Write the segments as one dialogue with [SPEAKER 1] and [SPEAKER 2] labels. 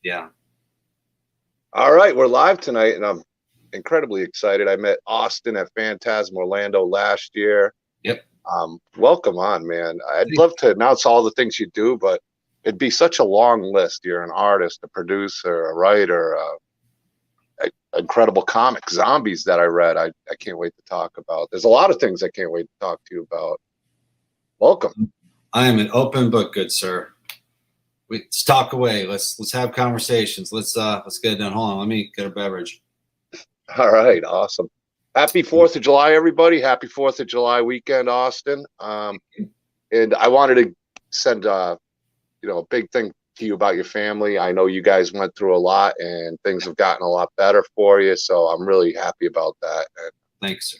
[SPEAKER 1] Yeah.
[SPEAKER 2] All right, we're live tonight, and I'm incredibly excited. I met Austin at Fantasm Orlando last year.
[SPEAKER 1] Yep.
[SPEAKER 2] Welcome on, man. I'd love to announce all the things you do, but it'd be such a long list. You're an artist, a producer, a writer, incredible comic, zombies that I read. I can't wait to talk about. There's a lot of things I can't wait to talk to you about. Welcome.
[SPEAKER 1] I am an open book, good sir. Let's talk away. Let's have conversations. Let's get it done. Hold on, let me get a beverage.
[SPEAKER 2] All right, awesome. Happy 4th of July, everybody. Happy 4th of July weekend, Austin. And I wanted to send a big thing to you about your family. I know you guys went through a lot and things have gotten a lot better for you, so I'm really happy about that. And
[SPEAKER 1] thanks, sir.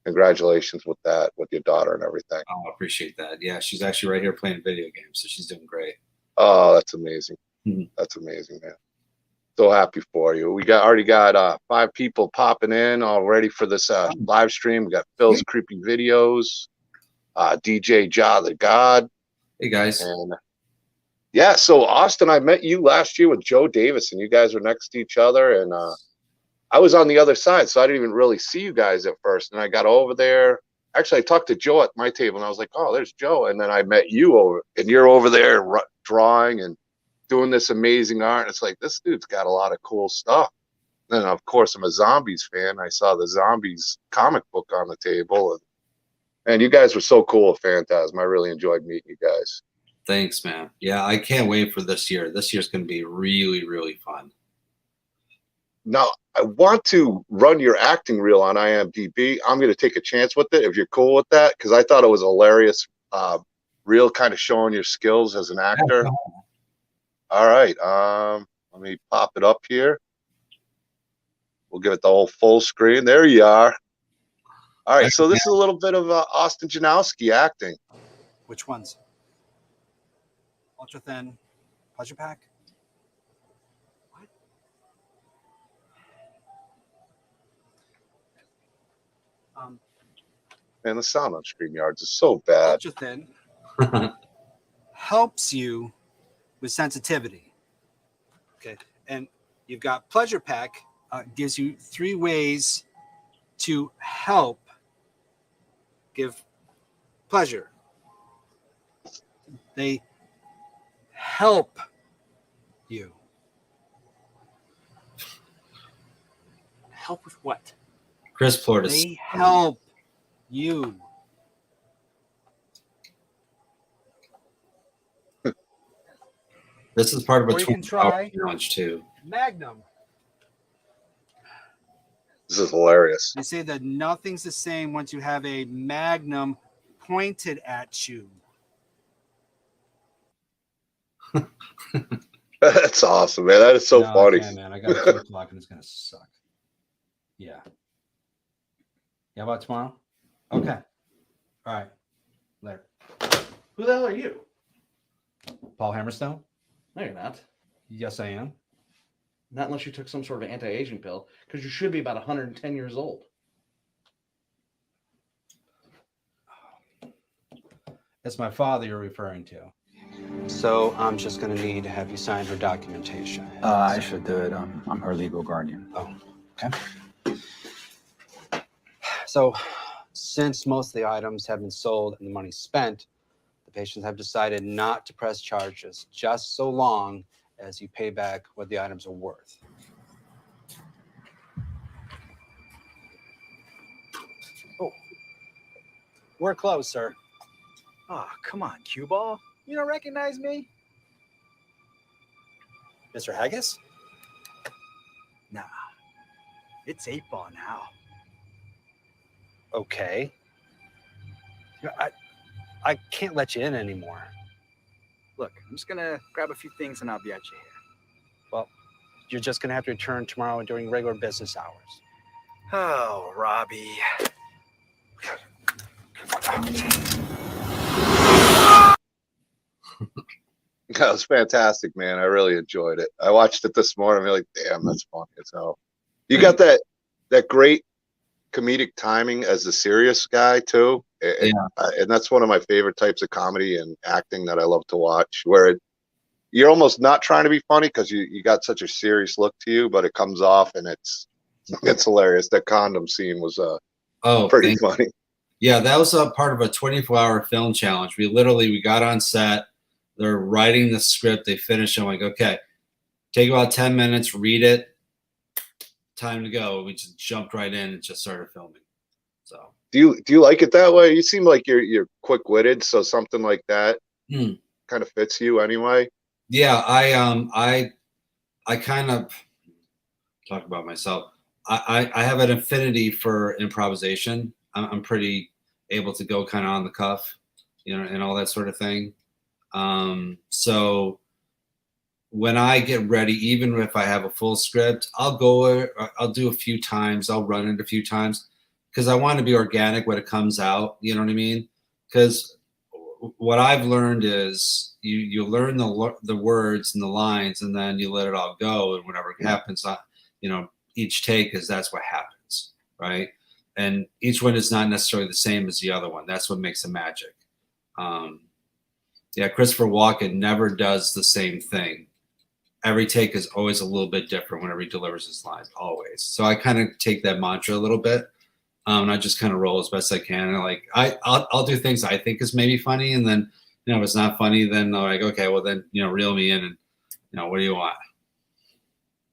[SPEAKER 2] Congratulations with that, with your daughter and everything.
[SPEAKER 1] Oh, I appreciate that. Yeah, she's actually right here playing video games, so she's doing great.
[SPEAKER 2] Oh, that's amazing. That's amazing, man. So happy for you. We already got 5 people popping in all ready for this live stream. We got Phil's Creepy Videos, DJ Ja the God.
[SPEAKER 1] Hey guys.
[SPEAKER 2] And yeah, so Austin, I met you last year with Joe Davis, and you guys were next to each other, and I was on the other side, so I didn't even really see you guys at first. And I got over there. Actually, I talked to Joe at my table, and I was like, "Oh, there's Joe." And then I met you over, and you're over there drawing and doing this amazing art. And it's like, this dude's got a lot of cool stuff. And of course, I'm a Zombies fan. I saw the Zombies comic book on the table, and you guys were so cool at Phantasm. I really enjoyed meeting you guys.
[SPEAKER 1] Thanks, man. Yeah, I can't wait for this year. This year's going to be really, really fun.
[SPEAKER 2] Now, I want to run your acting reel on IMDb. I'm going to take a chance with it if you're cool with that, because I thought it was hilarious reel, kind of showing your skills as an actor. All right. Let me pop it up here. We'll give it the whole full screen. There you are. All right. So this is a little bit of Austin Janowsky acting.
[SPEAKER 3] Which ones? Ultra thin, pleasure pack. What?
[SPEAKER 2] Man, the sound on StreamYards is so bad.
[SPEAKER 3] Ultra thin helps you with sensitivity. Okay, and you've got pleasure pack. Gives you 3 ways to help give pleasure. They help you.
[SPEAKER 4] Help with what?
[SPEAKER 1] Chris Florida.
[SPEAKER 3] They help you.
[SPEAKER 1] This is part of a
[SPEAKER 3] 20-hour
[SPEAKER 1] challenge too.
[SPEAKER 3] Magnum.
[SPEAKER 2] This is hilarious.
[SPEAKER 3] They say that nothing's the same once you have a magnum pointed at you.
[SPEAKER 2] That's awesome, man. That is so funny.
[SPEAKER 3] Okay, man. I got 2 o'clock and it's going to suck. Yeah. Yeah, about tomorrow? Okay. All right. Later.
[SPEAKER 4] Who the hell are you?
[SPEAKER 3] Paul Hammerstone?
[SPEAKER 4] No, you're not.
[SPEAKER 3] Yes, I am.
[SPEAKER 4] Not unless you took some sort of anti-aging pill, because you should be about 110 years old.
[SPEAKER 3] It's my father you're referring to. So I'm just going to need to have you sign her documentation.
[SPEAKER 5] I should do it. I'm her legal guardian.
[SPEAKER 3] Oh, okay. So since most of the items have been sold and the money spent, the patients have decided not to press charges just so long as you pay back what the items are worth. Oh, we're closed, sir.
[SPEAKER 5] Oh, come on, cue ball. You don't recognize me?
[SPEAKER 3] Mr. Haggis?
[SPEAKER 5] Nah, it's 8-ball now.
[SPEAKER 3] Okay. I can't let you in anymore.
[SPEAKER 5] Look, I'm just gonna grab a few things and I'll be at you here.
[SPEAKER 3] Well, you're just gonna have to return tomorrow during regular business hours.
[SPEAKER 5] Oh, Robbie.
[SPEAKER 2] That was fantastic, man. I really enjoyed it. I watched it this morning. I'm like, damn, that's funny as hell. You got that great comedic timing as a serious guy too, and that's one of my favorite types of comedy and acting that I love to watch. Where you're almost not trying to be funny because you got such a serious look to you, but it comes off and it's hilarious. That condom scene was pretty funny.
[SPEAKER 1] Yeah, that was a part of a 24-hour film challenge. We got on set. They're writing the script. They finish. I'm like, okay, take about 10 minutes, read it. Time to go. We just jumped right in and just started filming. So
[SPEAKER 2] do you like it that way? You seem like you're quick-witted, so something like that kind of fits you anyway.
[SPEAKER 1] Yeah, I kind of talk about myself. I have an affinity for improvisation. I'm pretty able to go kind of on the cuff, and all that sort of thing. So when I get ready, even if I have a full script, I'll do a few times. I'll run it a few times because I want to be organic when it comes out. You know what I mean? Because what I've learned is you learn the words and the lines, and then you let it all go, and whatever happens, each take that's what happens, right? And each one is not necessarily the same as the other one. That's what makes the magic. Christopher Walken never does the same thing. Every take is always a little bit different whenever he delivers his lines, always. So I kind of take that mantra a little bit. And I just kind of roll as best I can. And I'll do things I think is maybe funny. And then, if it's not funny, then I'm like, okay, well then, reel me in and, what do you want?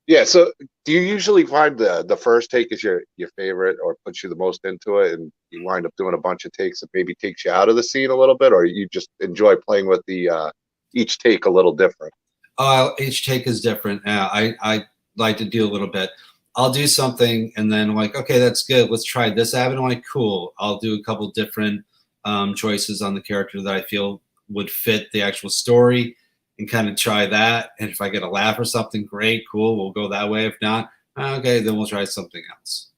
[SPEAKER 2] Yeah. So do you usually find the first take is your favorite or puts you the most into it, and you wind up doing a bunch of takes that maybe takes you out of the scene a little bit, or you just enjoy playing with the each take a little different?
[SPEAKER 1] Each take is different. I like to do a little bit. I'll do something and then I'm like, okay, that's good. Let's try this avenue. I'm like, cool. I'll do a couple different choices on the character that I feel would fit the actual story and kind of try that. And if I get a laugh or something, great, cool. We'll go that way. If not, okay, then we'll try something else.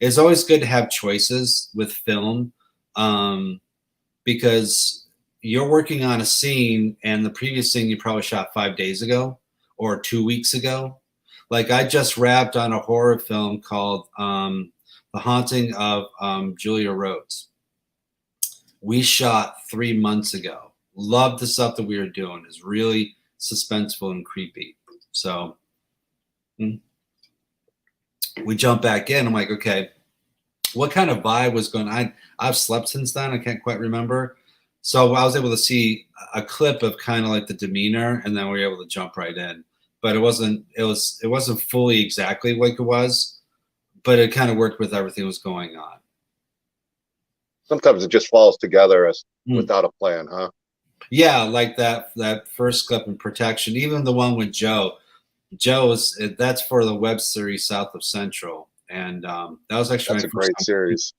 [SPEAKER 1] It's always good to have choices with film because you're working on a scene and the previous scene you probably shot 5 days ago or 2 weeks ago. Like I just wrapped on a horror film called The Haunting of Julia Rhodes. We shot 3 months ago. Loved the stuff that we were doing. It's really suspenseful and creepy. So we jump back in. I'm like, okay, what kind of vibe was going on? I've slept since then. I can't quite remember. So I was able to see a clip of kind of like the demeanor, and then we were able to jump right in. But it wasn't fully exactly like it was, but it kind of worked with everything that was going on.
[SPEAKER 2] Sometimes it just falls together as without a plan, huh?
[SPEAKER 1] Yeah, like that first clip in Protection, even the one with Joe. That's for the web series South of Central, and that was actually
[SPEAKER 2] that's a great series.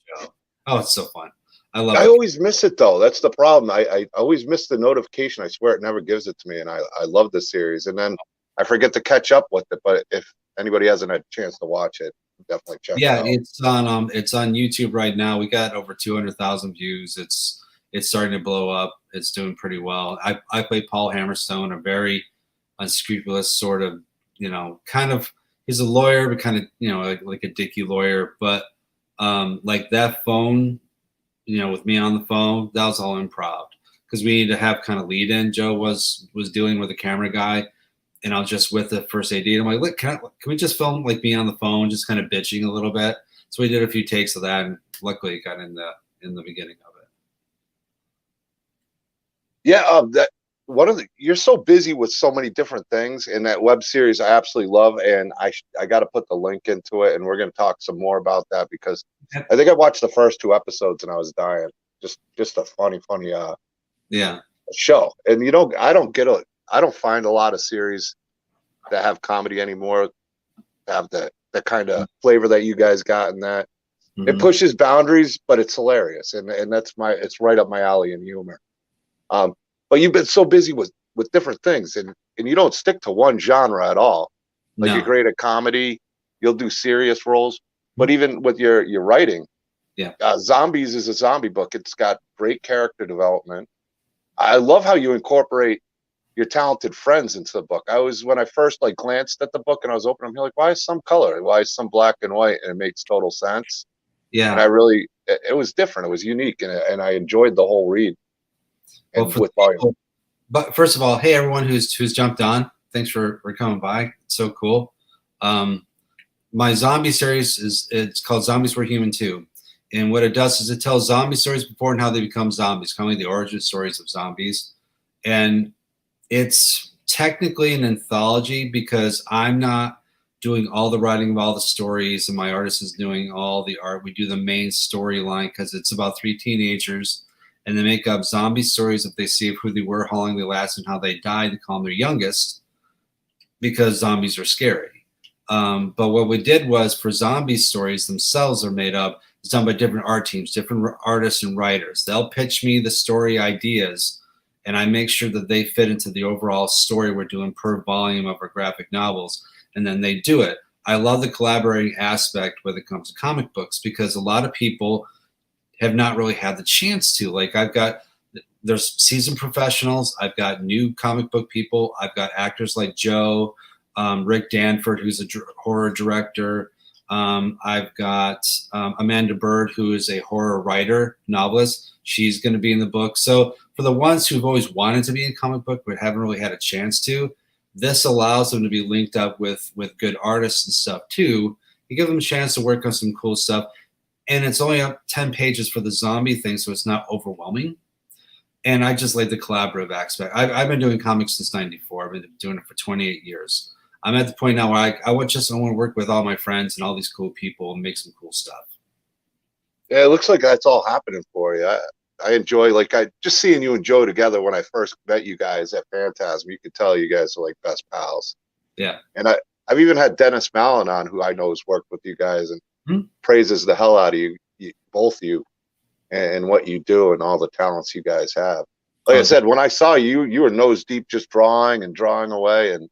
[SPEAKER 1] Oh, it's so fun. I love it.
[SPEAKER 2] I always miss it though. That's the problem. I always miss the notification. I swear it never gives it to me, and I love this series. And then I forget to catch up with it. But if anybody hasn't had a chance to watch it, definitely check it out.
[SPEAKER 1] Yeah, it's on YouTube right now. We got over 200,000 views. It's starting to blow up. It's doing pretty well. I play Paul Hammerstone, a very unscrupulous sort of, kind of, he's a lawyer, but kind of, like a dicky lawyer. But like that phone, with me on the phone, that was all improv because we needed to have kind of lead in. Joe was dealing with a camera guy, and I was just with the first AD. And I'm like, look, can we just film like me on the phone, just kind of bitching a little bit? So we did a few takes of that, and luckily it got in the beginning of it.
[SPEAKER 2] Yeah, you're so busy with so many different things, and that web series I absolutely love, and I got to put the link into it, and we're going to talk some more about that because I think I watched the first 2 episodes and I was dying. Just a funny show. And I don't find a lot of series that have comedy anymore have the kind of flavor that you guys got in that. Mm-hmm. It pushes boundaries, but it's hilarious, and it's right up my alley in humor. But you've been so busy with different things, and you don't stick to one genre at all. Like you're great at comedy, you'll do serious roles, but even with your writing, Zombies is a zombie book. It's got great character development. I love how you incorporate your talented friends into the book. When I first glanced at the book and I was opening, I'm like, why is some color? Why is some black and white? And it makes total sense. Yeah. And it was different. It was unique, and I enjoyed the whole read.
[SPEAKER 1] Well, but first of all, hey everyone who's jumped on, thanks for coming by. It's so cool. My zombie series it's called Zombies Were Human Too, and what it does is it tells zombie stories before and how they become zombies, kind of like the origin stories of zombies. And it's technically an anthology because I'm not doing all the writing of all the stories, and my artist is doing all the art. We do the main storyline because it's about 3 teenagers, and they make up zombie stories that they see of who they were, how long they lasted, and how they died. They call them their youngest because zombies are scary. But what we did was for zombie stories themselves are made up. It's done by different art teams, different artists and writers. They'll pitch me the story ideas, and I make sure that they fit into the overall story we're doing per volume of our graphic novels, and then they do it. I love the collaborating aspect when it comes to comic books because a lot of people have not really had the chance to. Like there's seasoned professionals. I've got new comic book people. I've got actors like Joe, Rick Danford, who's a horror director. I've got Amanda Bird, who is a horror writer, novelist. She's going to be in the book. So for the ones who've always wanted to be in comic book but haven't really had a chance to, this allows them to be linked up with good artists and stuff too. You give them a chance to work on some cool stuff. And it's only up 10 pages for the zombie thing, so it's not overwhelming. And I just like the collaborative aspect. I've been doing comics since '94. I've been doing it for 28 years. I'm at the point now where I want to work with all my friends and all these cool people and make some cool stuff.
[SPEAKER 2] Yeah, it looks like that's all happening for you. I enjoy, like, I just seeing you and Joe together when I first met you guys at Phantasm. You could tell you guys are like best pals.
[SPEAKER 1] Yeah.
[SPEAKER 2] And I've even had Dennis Mallon on, who I know has worked with you guys and praises the hell out of you both of you, and what you do and all the talents you guys have. Like I said, when I saw you, you were nose deep just drawing away. And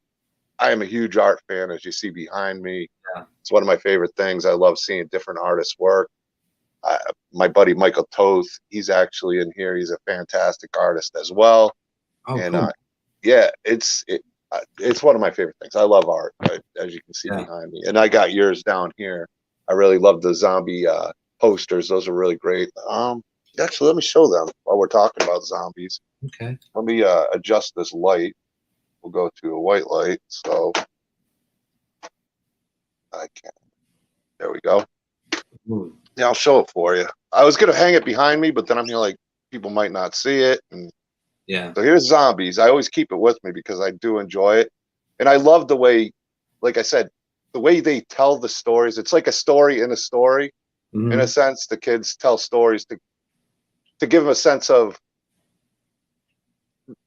[SPEAKER 2] I am a huge art fan, as you see behind me.
[SPEAKER 1] Yeah.
[SPEAKER 2] It's one of my favorite things. I love seeing different artists work. My buddy Michael Toth, he's actually in here. He's a fantastic artist as well.
[SPEAKER 1] Oh,
[SPEAKER 2] and
[SPEAKER 1] cool.
[SPEAKER 2] Yeah, it's one of my favorite things. I love art, as you can see behind me. And I got yours down here. I really love the zombie posters. Those are really great. Actually, let me show them while we're talking about zombies.
[SPEAKER 1] Okay.
[SPEAKER 2] Let me adjust this light. We'll go to a white light. So I can. There we go.
[SPEAKER 1] Ooh.
[SPEAKER 2] Yeah, I'll show it for you. I was gonna hang it behind me, but then I'm like, people might not see it. And
[SPEAKER 1] yeah.
[SPEAKER 2] So here's zombies. I always keep it with me because I do enjoy it, and I love the way, like I said, the way they tell the stories. It's like a story in a story.
[SPEAKER 1] Mm-hmm.
[SPEAKER 2] In a sense, the kids tell stories to give them a sense of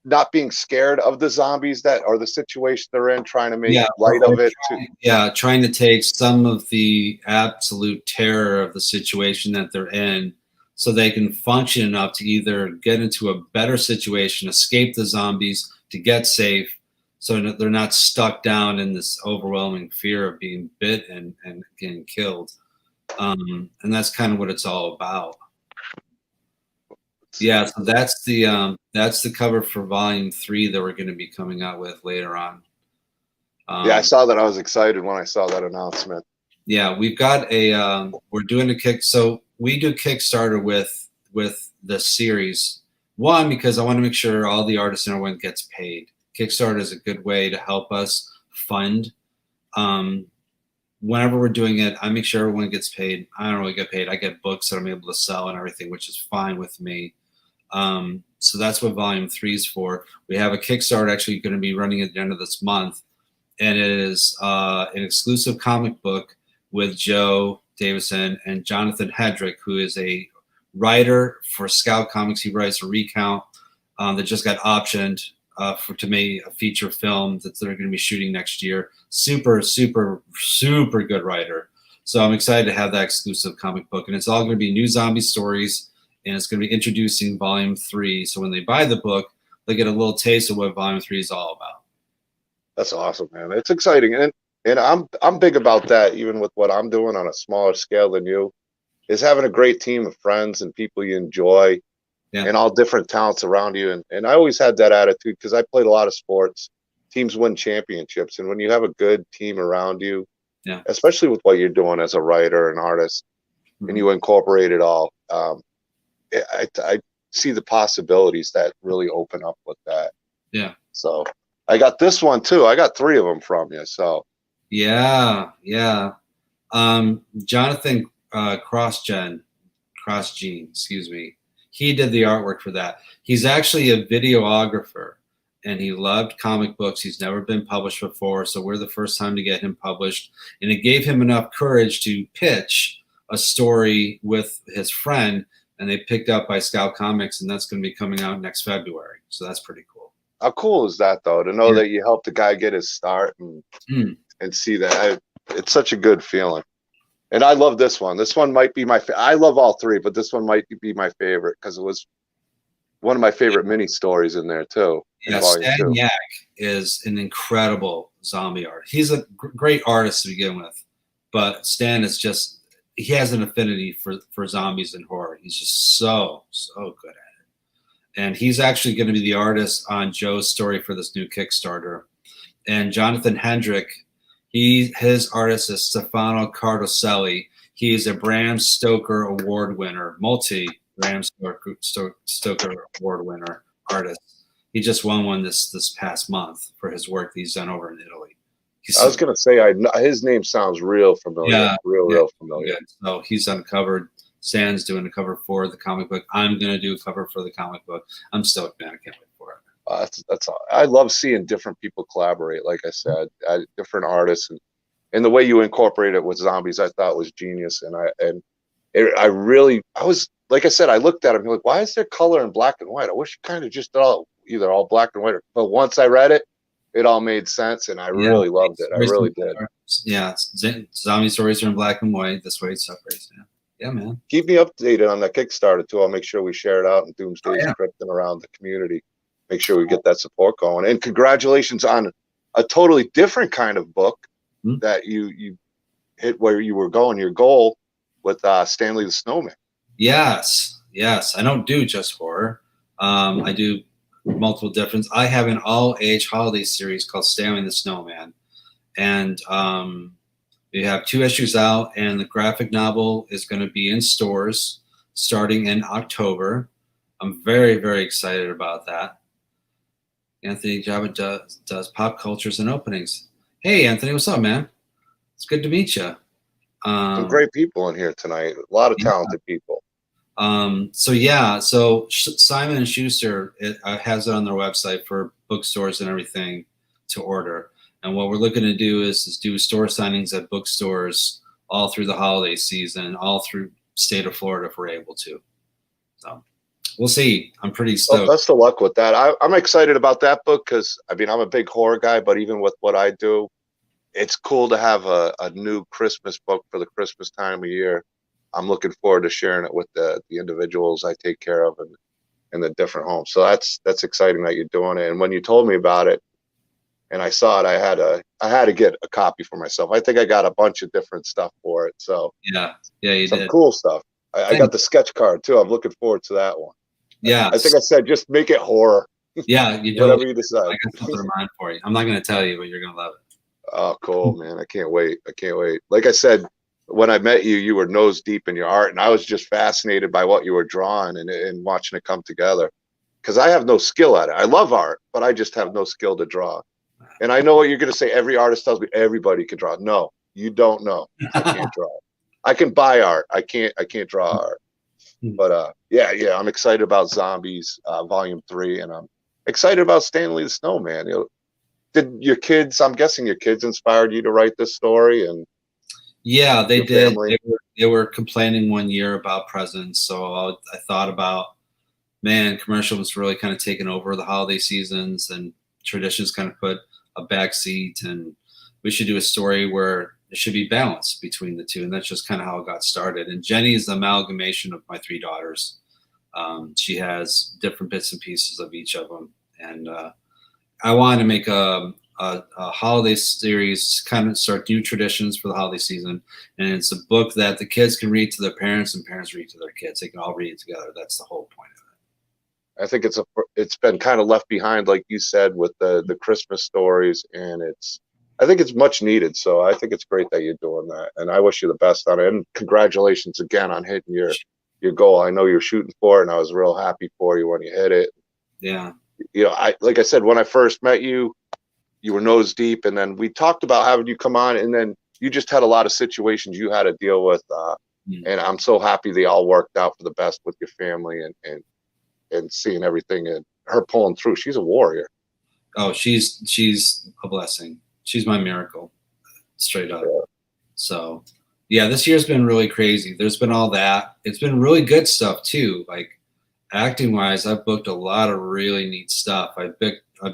[SPEAKER 2] not being scared of the zombies that or the situation they're in, trying to make light of it.
[SPEAKER 1] Trying to take some of the absolute terror of the situation that they're in so they can function enough to either get into a better situation, escape the zombies, to get safe, so that they're not stuck down in this overwhelming fear of being bit and getting killed. And that's kind of what it's all about. Yeah, so that's the cover for volume 3 that we're going to be coming out with later on.
[SPEAKER 2] Yeah, I saw that. I was excited when I saw that announcement.
[SPEAKER 1] Yeah, we've got we're doing a kick. So we do Kickstarter with the series. One, because I want to make sure all the artists and everyone gets paid. Kickstarter is a good way to help us fund. Whenever we're doing it, I make sure everyone gets paid. I don't really get paid. I get books that I'm able to sell and everything, which is fine with me. So that's what volume 3 is for. We have a Kickstarter actually going to be running at the end of this month, and it is an exclusive comic book with Joe Davison and Jonathan Hedrick, who is a writer for Scout Comics. He writes a recount that just got optioned to make a feature film that they're going to be shooting next year. Super, super, super good writer. So I'm excited to have that exclusive comic book, and it's all going to be new zombie stories, and it's going to be introducing volume 3. So when they buy the book, they get a little taste of what volume 3 is all about.
[SPEAKER 2] That's awesome, man. It's exciting, and I'm big about that. Even with what I'm doing on a smaller scale than you, is having a great team of friends and people you enjoy. Yeah. And all different talents around you. And I always had that attitude because I played a lot of sports. Teams win championships. And when you have a good team around you, especially with what you're doing as a writer and artist, and you incorporate it all, I see the possibilities that really open up with that.
[SPEAKER 1] Yeah.
[SPEAKER 2] So I got this one too. I got 3 of them from you. So
[SPEAKER 1] Yeah. Jonathan Crossgene, excuse me. He did the artwork for that. He's actually a videographer, and he loved comic books. He's never been published before, so we're the first time to get him published. And it gave him enough courage to pitch a story with his friend, and they picked up by Scout Comics, and that's going to be coming out next February. So that's pretty cool.
[SPEAKER 2] how cool is that, though, to know that you helped the guy get his start and see that? It's such a good feeling. And I love this one. This one might be I love all 3, but this one might be my favorite because it was one of my favorite mini stories in there too.
[SPEAKER 1] Yeah, Stan Yak is an incredible zombie artist. He's a great artist to begin with, but Stan is just, he has an affinity for zombies and horror. He's just so good at it. And he's actually going to be the artist on Joe's story for this new Kickstarter. And Jonathan Hendrick, his artist is Stefano Cardoselli. He is a Bram Stoker Award winner, Bram Stoker Award winner artist. He just won one this past month for his work that he's done over in Italy.
[SPEAKER 2] I was going to say, his name sounds real familiar.
[SPEAKER 1] Yeah,
[SPEAKER 2] real familiar.
[SPEAKER 1] Good. So he's uncovered. Stan's doing a cover for the comic book. I'm going to do a cover for the comic book. I'm stoked, man. I can't wait for it.
[SPEAKER 2] That's all. I love seeing different people collaborate. Like I said, different artists, and the way you incorporate it with zombies, I thought was genius. And I was, like I said, I looked at him like, why is there color in black and white? I wish you kind of just either all black and white. But once I read it, it all made sense, and I really loved it. I really did.
[SPEAKER 1] Yeah, zombie stories are in black and white. This way it separates. Yeah, man.
[SPEAKER 2] Keep me updated on that Kickstarter too. I'll make sure we share it out in Doomsday's Krypt and around the community. Make sure we get that support going. And congratulations on a totally different kind of book that you hit where you were going, your goal with Stanley the Snowman.
[SPEAKER 1] Yes. I don't do just horror. I do multiple different. I have an all-age holiday series called Stanley the Snowman, and we have 2 issues out, and the graphic novel is going to be in stores starting in October. I'm very, very excited about that. Anthony Java does pop cultures and openings. Hey, Anthony, what's up, man? It's good to meet you.
[SPEAKER 2] Some great people in here tonight. A lot of talented people.
[SPEAKER 1] So Simon & Schuster has it on their website for bookstores and everything to order. And what we're looking to do is do store signings at bookstores all through the holiday season, all through state of Florida if we're able to. So we'll see. I'm pretty stoked.
[SPEAKER 2] Well, best of luck with that. I'm excited about that book because, I mean, I'm a big horror guy, but even with what I do, it's cool to have a new Christmas book for the Christmas time of year. I'm looking forward to sharing it with the individuals I take care of in the different homes. So that's exciting that you're doing it. And when you told me about it and I saw it, I had to get a copy for myself. I think I got a bunch of different stuff for it. So
[SPEAKER 1] yeah, you
[SPEAKER 2] some
[SPEAKER 1] did.
[SPEAKER 2] Cool stuff. I got the sketch card too. I'm looking forward to that one.
[SPEAKER 1] Yeah,
[SPEAKER 2] I think I said just make it horror.
[SPEAKER 1] Yeah, you do.
[SPEAKER 2] Whatever you decide.
[SPEAKER 1] I got something in mind for you. I'm not going to tell you, but you're going to love it.
[SPEAKER 2] Oh, cool, man. I can't wait. Like I said, when I met you, you were nose deep in your art, and I was just fascinated by what you were drawing and watching it come together. Because I have no skill at it. I love art, but I just have no skill to draw. And I know what you're going to say. Every artist tells me everybody can draw. No, you don't know. I can't draw. I can buy art. I can't draw art. But yeah, I'm excited about Zombies Volume 3, and I'm excited about Stanley the Snowman. Did your kids? I'm guessing your kids inspired you to write this story, and
[SPEAKER 1] yeah, they did. They were complaining one year about presents, so I thought about, man, commercials really kind of taken over the holiday seasons, and traditions kind of put a backseat, and we should do a story where it should be balanced between the two, and that's just kind of how it got started. And Jenny is the amalgamation of my 3 daughters. She has different bits and pieces of each of them, and I wanted to make a holiday series, kind of start new traditions for the holiday season, and it's a book that the kids can read to their parents and parents read to their kids. They can all read it together. That's the whole point of it.
[SPEAKER 2] I think it's been kind of left behind, like you said, with the Christmas stories, and I think it's much needed. So I think it's great that you're doing that, and I wish you the best on it. And congratulations again on hitting your goal. I know you're shooting for it, and I was real happy for you when you hit it.
[SPEAKER 1] Yeah.
[SPEAKER 2] you know, like I said, when I first met you, you were nose deep, and then we talked about having you come on, and then you just had a lot of situations you had to deal with, and I'm so happy they all worked out for the best with your family, and seeing everything, and her pulling through. She's a warrior.
[SPEAKER 1] Oh, she's a blessing. She's my miracle, straight up.
[SPEAKER 2] Yeah.
[SPEAKER 1] So, yeah, this year's been really crazy. There's been all that. It's been really good stuff too. Like acting wise, I've booked a lot of really neat stuff. I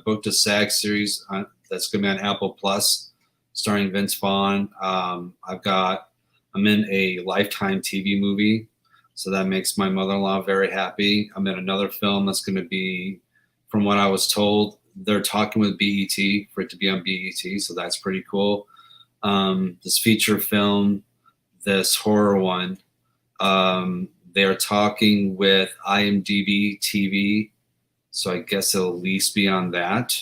[SPEAKER 1] booked a SAG series that's going to be on Apple Plus, starring Vince Vaughn. I'm in a Lifetime TV movie, so that makes my mother-in-law very happy. I'm in another film that's going to be, from what I was told, they're talking with BET for it to be on BET, so that's pretty cool. This feature film, this horror one, they're talking with IMDb TV, so I guess it'll at least be on that.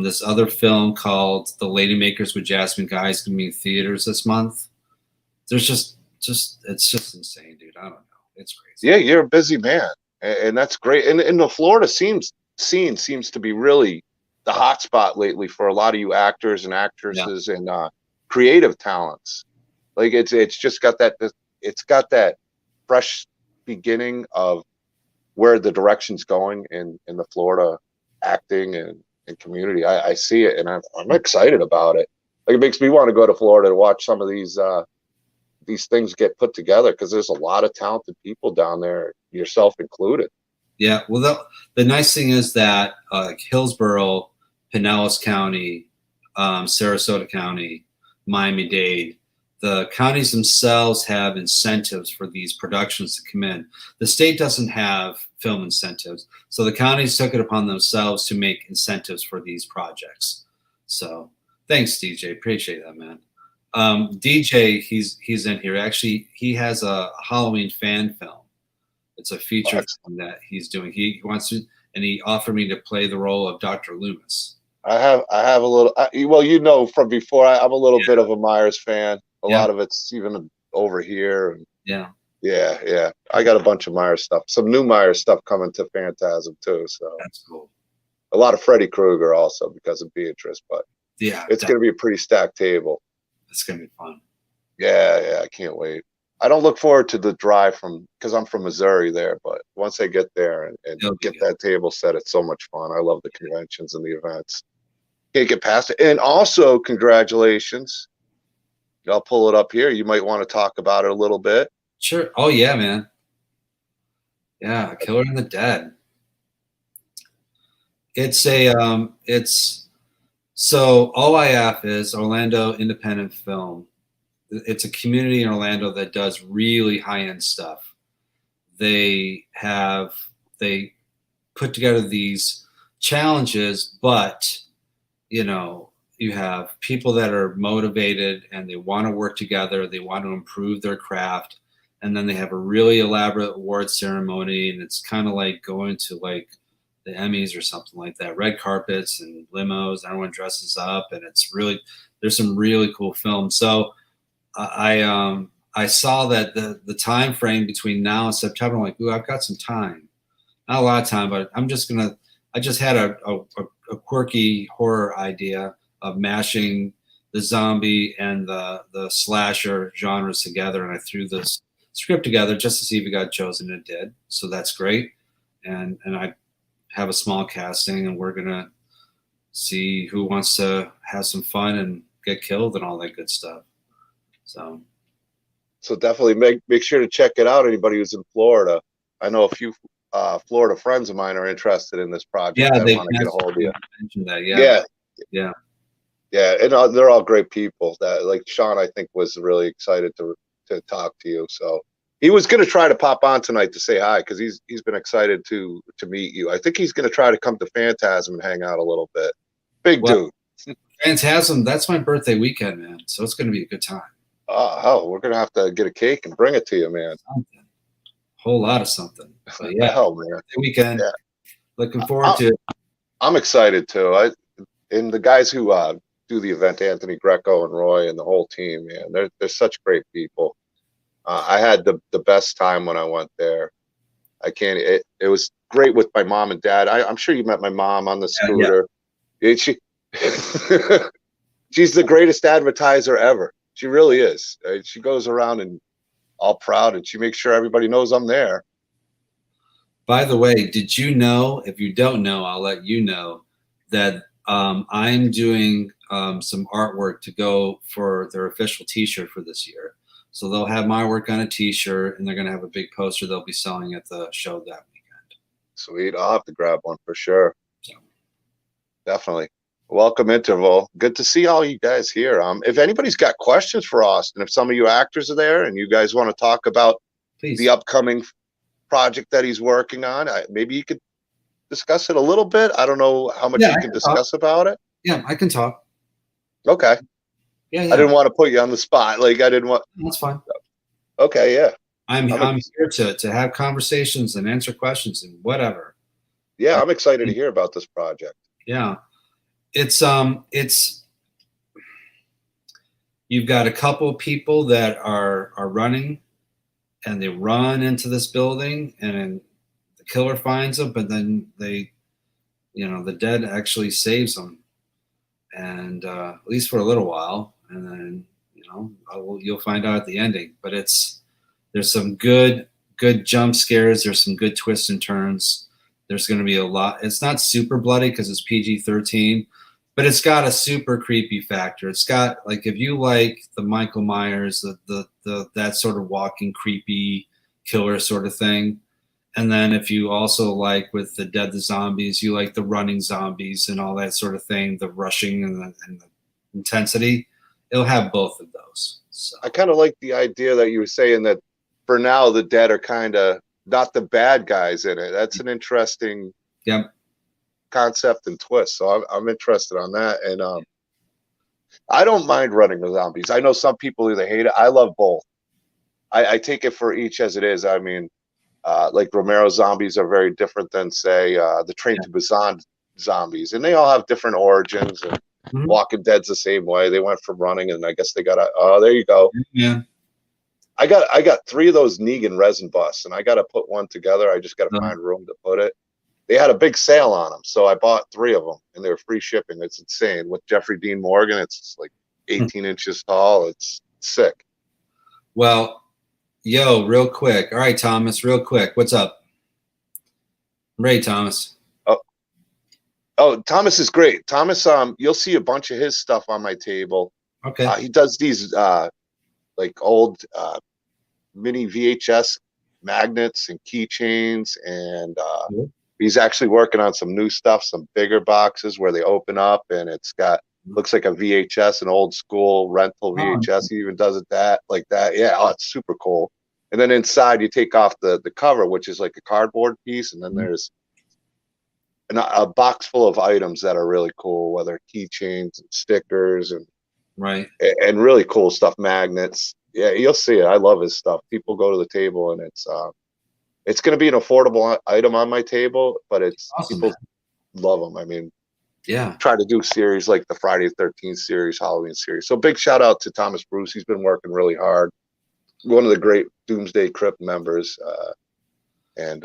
[SPEAKER 1] This other film called The Lady Makers with Jasmine Guy is going to be in theaters this month. There's just it's just insane, dude. I don't know. It's crazy.
[SPEAKER 2] Yeah, you're a busy man, and that's great. And the Florida scene seems to be really the hot spot lately for a lot of you actors and actresses and creative talents. Like it's just got that fresh beginning of where the direction's going in the Florida acting and community. I see it, and I'm excited about it. Like it makes me want to go to Florida to watch some of these things get put together, because there's a lot of talented people down there, yourself included.
[SPEAKER 1] Yeah, well, the nice thing is that Hillsborough, Pinellas County, Sarasota County, Miami-Dade, the counties themselves have incentives for these productions to come in. The state doesn't have film incentives, so the counties took it upon themselves to make incentives for these projects. So thanks, DJ. Appreciate that, man. DJ, he's in here. Actually, he has a Halloween fan film. It's a feature film that he's doing. He wants to, and he offered me to play the role of Dr. Loomis.
[SPEAKER 2] I have a little. Well, you know from before, I'm a little bit of a Myers fan. A lot of it's even over here. And yeah. I got a bunch of Myers stuff. Some new Myers stuff coming to Phantasm too. So
[SPEAKER 1] that's cool.
[SPEAKER 2] A lot of Freddy Krueger also because of Beatrice, but
[SPEAKER 1] yeah,
[SPEAKER 2] it's going to be a pretty stacked table.
[SPEAKER 1] It's going to be fun.
[SPEAKER 2] Yeah, I can't wait. I don't look forward to the drive because I'm from Missouri there, but once I get there and get that table set, it's so much fun. I love the conventions and the events. Can't get past it. And also, congratulations. I'll pull it up here. You might want to talk about it a little bit.
[SPEAKER 1] Sure. Oh, yeah, man. Yeah, Killer in the Dead. So OIF is Orlando Independent Film. It's a community in Orlando that does really high-end stuff. They put together these challenges, but you have people that are motivated and they want to work together. They want to improve their craft, and then they have a really elaborate award ceremony, and it's kind of like going to like the Emmys or something like that. Red carpets and limos. Everyone dresses up, and there's some really cool films. So I saw that the time frame between now and September. I'm like, ooh, I've got some time. Not a lot of time, but I just had a quirky horror idea of mashing the zombie and the slasher genres together, and I threw this script together just to see if it got chosen. It did, so that's great. And I have a small casting, and we're gonna see who wants to have some fun and get killed and all that good stuff.
[SPEAKER 2] So definitely make sure to check it out. Anybody who's in Florida, I know a few Florida friends of mine are interested in this project.
[SPEAKER 1] Yeah,
[SPEAKER 2] they want to get a hold of you.
[SPEAKER 1] Mentioned that.
[SPEAKER 2] Yeah, and they're all great people. That like Sean, I think, was really excited to talk to you. So he was going to try to pop on tonight to say hi because he's been excited to meet you. I think he's going to try to come to Phantasm and hang out a little bit. Big dude.
[SPEAKER 1] Phantasm. That's my birthday weekend, man. So it's going to be a good time.
[SPEAKER 2] Oh, we're going to have to get a cake and bring it to you, man.
[SPEAKER 1] Something. Whole lot of something. But yeah,
[SPEAKER 2] hell, man.
[SPEAKER 1] Weekend. Yeah. Looking forward to it.
[SPEAKER 2] I'm excited too. And the guys who do the event, Anthony Greco and Roy and the whole team, man, they're such great people. I had the best time when I went there. It was great with my mom and dad. I'm sure you met my mom on the scooter. Yeah. She she's the greatest advertiser ever. She really is. She goes around and all proud, and she makes sure everybody knows I'm there.
[SPEAKER 1] By the way, did you know? If you don't know, I'll let you know that I'm doing some artwork to go for their official T-shirt for this year. So they'll have my work on a T-shirt, and they're going to have a big poster they'll be selling at the show that weekend.
[SPEAKER 2] Sweet. I'll have to grab one for sure.
[SPEAKER 1] So.
[SPEAKER 2] Definitely. Welcome, Interval. Good to see all you guys here. If anybody's got questions for Austin, if some of you actors are there and you guys want to talk about the upcoming project that he's working on, maybe you could discuss it a little bit. I don't know how much you can discuss about it.
[SPEAKER 1] Yeah, I can talk.
[SPEAKER 2] Okay.
[SPEAKER 1] Yeah.
[SPEAKER 2] I didn't want to put you on the spot. Like, I didn't want.
[SPEAKER 1] That's fine.
[SPEAKER 2] Okay, yeah.
[SPEAKER 1] I'm here to have conversations and answer questions and whatever.
[SPEAKER 2] Yeah, I'm excited to hear about this project.
[SPEAKER 1] Yeah. It's you've got a couple of people that are running, and they run into this building, and the killer finds them, but then the dead actually saves them, and at least for a little while, and then you'll find out at the ending. But there's some good jump scares. There's some good twists and turns. There's going to be a lot. It's not super bloody because it's PG-13, but it's got a super creepy factor. It's got, like, if you like the Michael Myers, the that sort of walking creepy killer sort of thing, and then if you also like with the Dead the Zombies, you like the running zombies and all that sort of thing, the rushing and the intensity, it'll have both of those. So.
[SPEAKER 2] I kind of like the idea that you were saying that for now the dead are kind of not the bad guys in it. That's an interesting concept and twist. So I'm interested on that. And I don't mind running with zombies. I know some people either hate it. I love both. I take it for each as it is. I mean, like Romero's zombies are very different than, say, the Train to Busan zombies. And they all have different origins. And Walking Dead's the same way. They went from running, and I guess they got there you go.
[SPEAKER 1] Yeah.
[SPEAKER 2] I got 3 of those Negan resin busts, and I got to put one together. I just got to find room to put it. They had a big sale on them, so I bought 3 of them, and they were free shipping. It's insane. With Jeffrey Dean Morgan, it's like 18 inches tall. It's sick.
[SPEAKER 1] Well, real quick. All right, Thomas, real quick. What's up? I'm ready, Thomas.
[SPEAKER 2] Oh, Thomas is great. Thomas, you'll see a bunch of his stuff on my table.
[SPEAKER 1] Okay.
[SPEAKER 2] He does these like old mini VHS magnets and keychains, and he's actually working on some new stuff, some bigger boxes where they open up and it's got looks like a VHS, an old school rental VHS. He even does it like that. Yeah, it's super cool. And then inside you take off the cover, which is like a cardboard piece, and then there's a box full of items that are really cool, whether keychains and stickers and really cool stuff, magnets. Yeah, you'll see it. I love his stuff. People go to the table, and it's going to be an affordable item on my table, but it's awesome, people love them. I mean, try to do series like the Friday the 13th series, Halloween series. So big shout out to Thomas Bruce. He's been working really hard. One of the great Doomsday Krypt members, and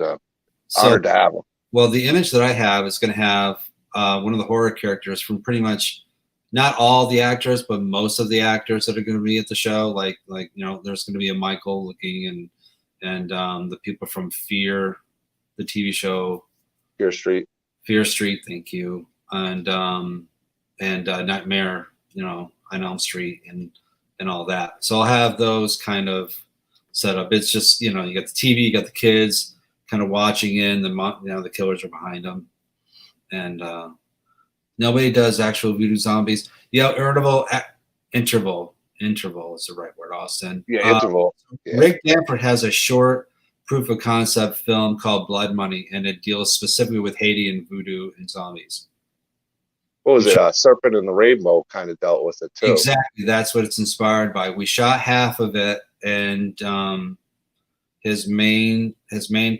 [SPEAKER 2] honored to have him.
[SPEAKER 1] Well, the image that I have is going to have one of the horror characters from pretty much not all the actors, but most of the actors that are going to be at the show. Like there's going to be a Michael looking, and the people from Fear, the TV show, Fear Street. Thank you, and Nightmare, on Elm Street, and all that. So I'll have those kind of set up. It's just you got the TV, you got the kids kind of watching in, the killers are behind them, and nobody does actual voodoo zombies. Interval is the right word, Austin.
[SPEAKER 2] Yeah, interval.
[SPEAKER 1] Rick Danford has a short proof of concept film called Blood Money, and it deals specifically with Haiti and voodoo and zombies.
[SPEAKER 2] What was it? Serpent in the Rainbow kind of dealt with it too.
[SPEAKER 1] Exactly, that's what it's inspired by. We shot half of it, and his main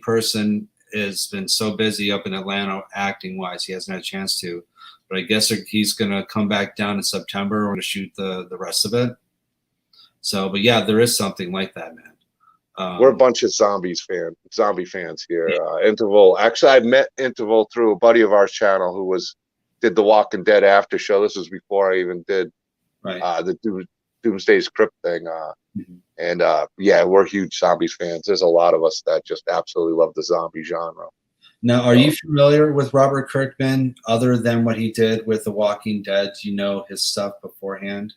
[SPEAKER 1] person has been so busy up in Atlanta acting wise, he hasn't had a chance to. But I guess he's gonna come back down in September to shoot the rest of it. So, but yeah, there is something like that, man.
[SPEAKER 2] We're a bunch of zombie fans here. Interval. Actually, I met Interval through a buddy of ours channel who did the Walking Dead after show. This was before I even did the Doomsday's Krypt thing. And yeah, we're huge zombies fans. There's a lot of us that just absolutely love the zombie genre.
[SPEAKER 1] Now, are you familiar with Robert Kirkman other than what he did with The Walking Dead? Do you know his stuff beforehand?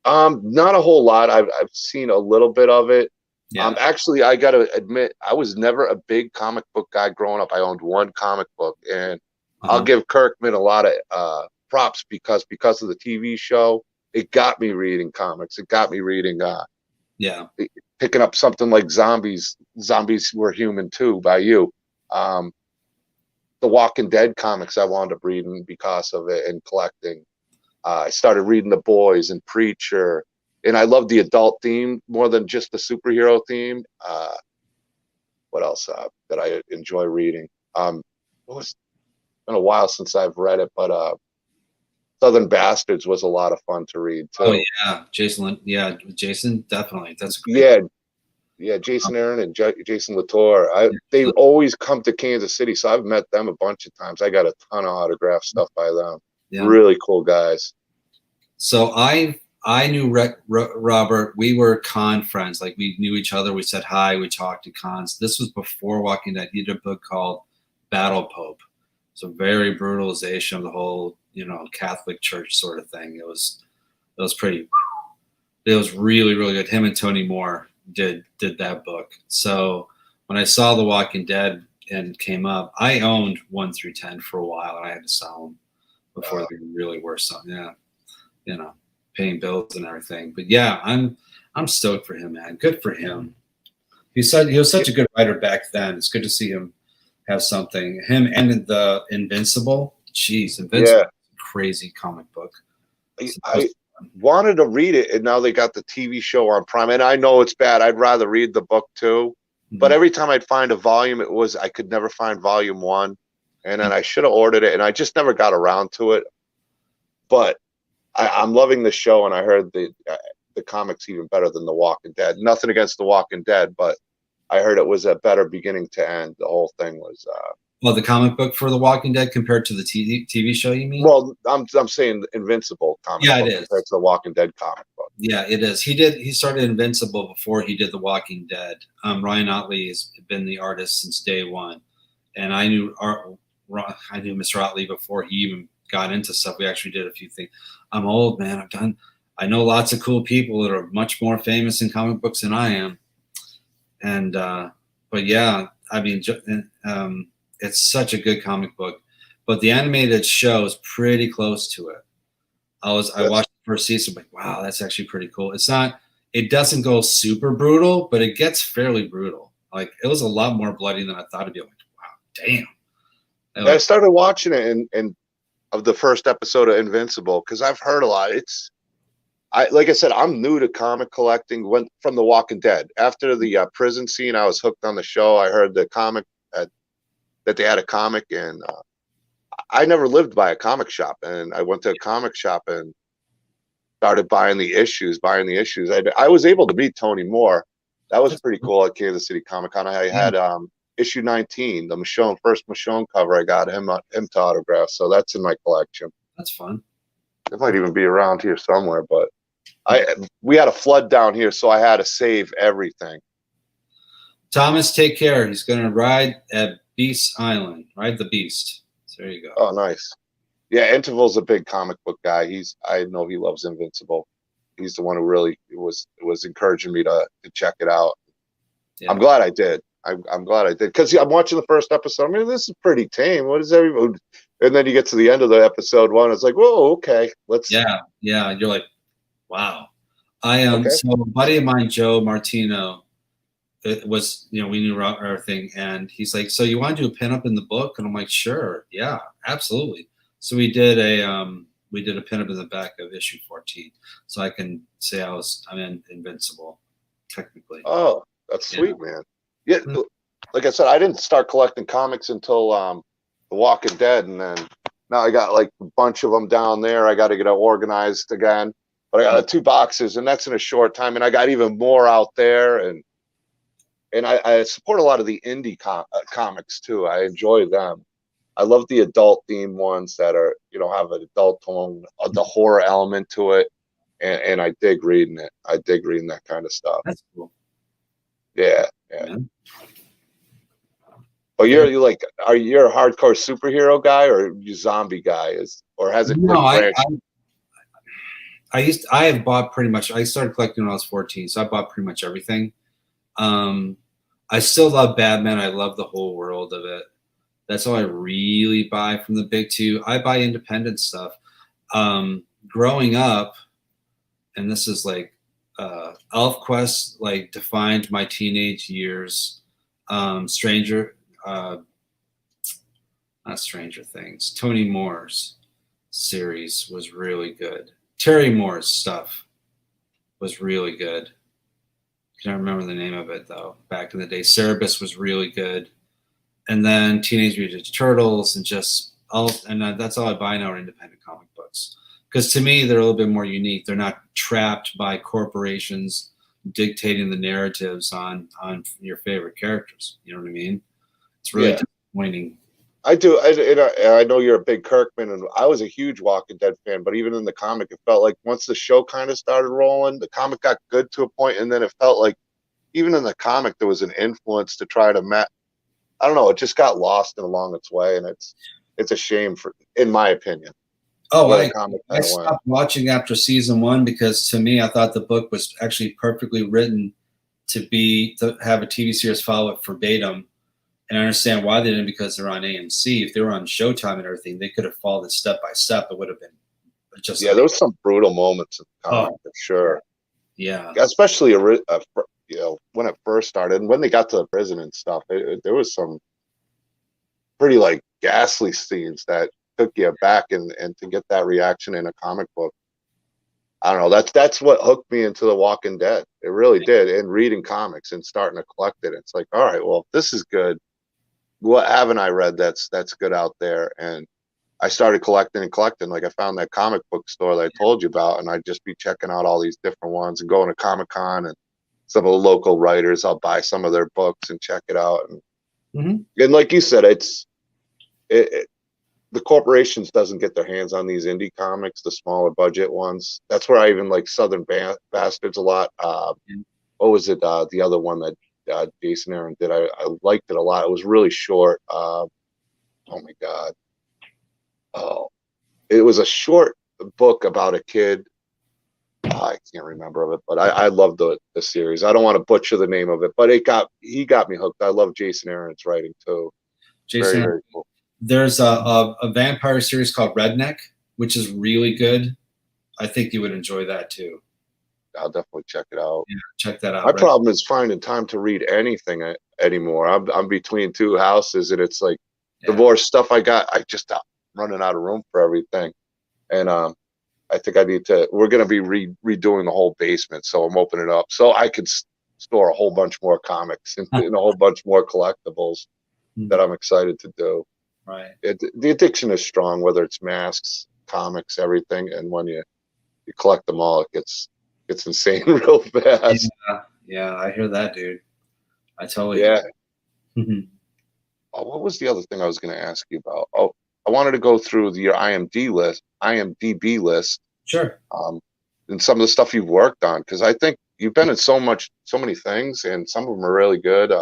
[SPEAKER 2] Not a whole lot. I've seen a little bit of it.
[SPEAKER 1] Yeah.
[SPEAKER 2] Actually, I got to admit, I was never a big comic book guy growing up. I owned one comic book, and I'll give Kirkman a lot of props because of the TV show. It got me reading comics. It got me reading. Picking up something like Zombies Were Human Too by you. The Walking Dead comics I wound up reading because of it and collecting. I started reading The Boys and Preacher, and I love the adult theme more than just the superhero theme. What else that I enjoy reading? It's been a while since I've read it, but Southern Bastards was a lot of fun to read too.
[SPEAKER 1] Oh yeah, Jason. Yeah, Jason, definitely. That's great.
[SPEAKER 2] Yeah, Jason Aaron and Jason Latour. They always come to Kansas City, so I've met them a bunch of times. I got a ton of autograph stuff by them. Yeah. Really cool guys.
[SPEAKER 1] So I knew Robert. We were con friends. Like we knew each other. We said hi. We talked at cons. This was before Walking Dead. He did a book called Battle Pope. It's a very brutalization of the whole, Catholic Church sort of thing. It was pretty. It was really, really good. Him and Tony Moore did that book. So when I saw The Walking Dead and came up, I owned 1 through 10 for a while, and I had to sell them before they really were some. Yeah, paying bills and everything. But yeah, I'm stoked for him, man. Good for him. He was such a good writer back then. It's good to see him have something. Him and the Invincible. Jeez, Invincible, crazy comic book.
[SPEAKER 2] I wanted to read it, and now they got the TV show on Prime. And I know it's bad. I'd rather read the book too. But every time I'd find a volume, I could never find volume 1. And then I should have ordered it, and I just never got around to it. But I'm loving the show, and I heard the comics even better than The Walking Dead. Nothing against The Walking Dead, but I heard it was a better beginning to end. The whole thing was.
[SPEAKER 1] Well, the comic book for The Walking Dead compared to the TV show, you mean?
[SPEAKER 2] Well, I'm saying the Invincible comic book compared to the Walking Dead comic book.
[SPEAKER 1] Yeah, it is. He started Invincible before he did The Walking Dead. Ryan Otley has been the artist since day one, and I knew Mr. Otley before he even got into stuff. We actually did a few things. I'm old, man. I know lots of cool people that are much more famous in comic books than I am, and but yeah, I mean. It's such a good comic book, but the animated show is pretty close to it. I watched the first season, like, wow, that's actually pretty cool. It doesn't go super brutal, but it gets fairly brutal. Like it was a lot more bloody than I thought it'd be. Like, wow, damn.
[SPEAKER 2] I started watching it and of the first episode of Invincible because I've heard a lot. Like I said, I'm new to comic collecting. Went from The Walking Dead after the prison scene. I was hooked on the show. I heard the comic. That they had a comic, and I never lived by a comic shop, and I went to a comic shop and started buying the issues. I was able to meet Tony Moore. That was pretty cool at Kansas City Comic Con. I had issue 19, the first Michonne cover. I got him to autograph, so that's in my collection.
[SPEAKER 1] That's fun.
[SPEAKER 2] It might even be around here somewhere, but we had a flood down here, so I had to save everything.
[SPEAKER 1] Thomas, take care. He's going to ride at Beast Island, ride the Beast. So there you go.
[SPEAKER 2] Oh, nice. Yeah, Interval's a big comic book guy. I know he loves Invincible. He's the one who really was encouraging me to check it out. Yeah. I'm glad I did. I'm glad I did because I'm watching the first episode. I mean, this is pretty tame. What is everyone? And then you get to the end of the episode 1. It's like, whoa, okay, let's.
[SPEAKER 1] Yeah. You're like, wow. So a buddy of mine, Joe Martino. It was, we knew everything, and he's like, "So you want to do a pinup in the book?" And I'm like, "Sure, yeah, absolutely." So we did a pinup in the back of issue 14, so I can say I'm in Invincible, technically.
[SPEAKER 2] Oh, that's sweet, man. Yeah, like I said, I didn't start collecting comics until The Walking Dead, and then now I got like a bunch of them down there. I got to get organized again, but I got 2 boxes, and that's in a short time, and I got even more out there, and. and I support a lot of the indie comics too. I enjoy them. I love the adult theme ones that are, have an adult tone, the horror element to it, and I dig reading it. I dig reading that kind of stuff.
[SPEAKER 1] That's cool.
[SPEAKER 2] Yeah.
[SPEAKER 1] Yeah.
[SPEAKER 2] But you're like, are you a hardcore superhero guy or you zombie guy? Or has it
[SPEAKER 1] No,
[SPEAKER 2] like branched?
[SPEAKER 1] I have bought pretty much. I started collecting when I was 14, so I bought pretty much everything. I still love Batman. I love the whole world of it. That's all I really buy from the big two. I buy independent stuff. Growing up, and this is like ElfQuest, like defined my teenage years. Not Stranger Things. Tony Moore's series was really good. Terry Moore's stuff was really good. Can't remember the name of it though. Back in the day, Cerebus was really good, and then Teenage Mutant Ninja Turtles, and that's all I buy now are independent comic books. Because to me, they're a little bit more unique. They're not trapped by corporations dictating the narratives on your favorite characters. You know what I mean? It's really disappointing.
[SPEAKER 2] I do. I know you're a big Kirkman, and I was a huge Walking Dead fan. But even in the comic, it felt like once the show kind of started rolling, the comic got good to a point, and then it felt like even in the comic there was an influence to try to I don't know. It just got lost along its way, and it's a shame in my opinion.
[SPEAKER 1] Oh, I stopped watching after season 1 because to me, I thought the book was actually perfectly written to have a TV series follow it verbatim. And I understand why they didn't, because they're on AMC. If they were on Showtime and everything, they could have followed it step by step. It would have been just
[SPEAKER 2] there was some brutal moments in the comic for sure.
[SPEAKER 1] Yeah,
[SPEAKER 2] especially when it first started and when they got to the prison and stuff. There was some pretty like ghastly scenes that took you back, and to get that reaction in a comic book, I don't know. That's what hooked me into The Walking Dead. It really did. And reading comics and starting to collect it, it's like, all right, well, if this is good, what haven't I read that's good out there? And I started collecting. Like I found that comic book store that I told you about, and I'd just be checking out all these different ones and going to Comic-Con and some of the local writers. I'll buy some of their books and check it out. And like you said, the corporations doesn't get their hands on these indie comics, the smaller budget ones. That's where I even like Southern Bastards a lot. What was it? The other one that Jason Aaron did. I liked it a lot. It was really short. Oh my God. Oh, it was a short book about a kid. I can't remember of it, but I love the series. I don't want to butcher the name of it, but he got me hooked. I love Jason Aaron's writing too.
[SPEAKER 1] Jason,
[SPEAKER 2] very cool.
[SPEAKER 1] There's a vampire series called Redneck, which is really good. I think you would enjoy that too.
[SPEAKER 2] I'll definitely check it out.
[SPEAKER 1] Yeah, check that out.
[SPEAKER 2] My problem is finding time to read anything anymore. I'm between two houses, and it's like divorce stuff. I just running out of room for everything, and I think we're going to be redoing the whole basement, so I'm opening it up so I could store a whole bunch more comics and a whole bunch more collectibles that I'm excited to do.
[SPEAKER 1] Right.
[SPEAKER 2] The addiction is strong, whether it's masks, comics, everything, and when you collect them all, it gets insane real fast.
[SPEAKER 1] Yeah, I hear that, dude. I totally.
[SPEAKER 2] Yeah. What was the other thing I was going to ask you about? Oh, I wanted to go through your IMDb list.
[SPEAKER 1] Sure.
[SPEAKER 2] And some of the stuff you've worked on, because I think you've been in so many things, and some of them are really good.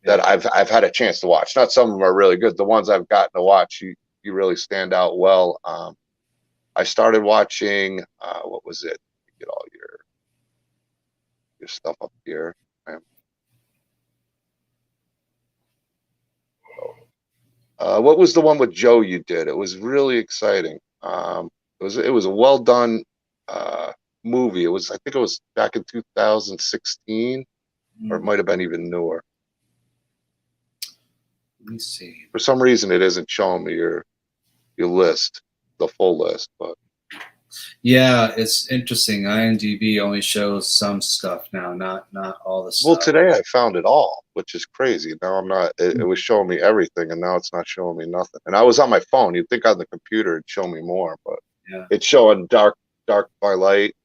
[SPEAKER 2] That I've had a chance to watch. Not some of them are really good. The ones I've gotten to watch, you really stand out well. I started watching. What was it? Get all your stuff up here. What was the one with Joe you did? It was really exciting. It was a well done movie. I think it was back in 2016, or it might have been even newer.
[SPEAKER 1] Let me see.
[SPEAKER 2] For some reason, it isn't showing me your list, the full list. But
[SPEAKER 1] yeah, it's interesting. IMDb only shows some stuff now, not all the stuff.
[SPEAKER 2] Well, today I found it all, which is crazy. Now I'm not. It was showing me everything, and now it's not showing me nothing. And I was on my phone. You'd think on the computer it'd show me more, but it's showing Dark Twilight.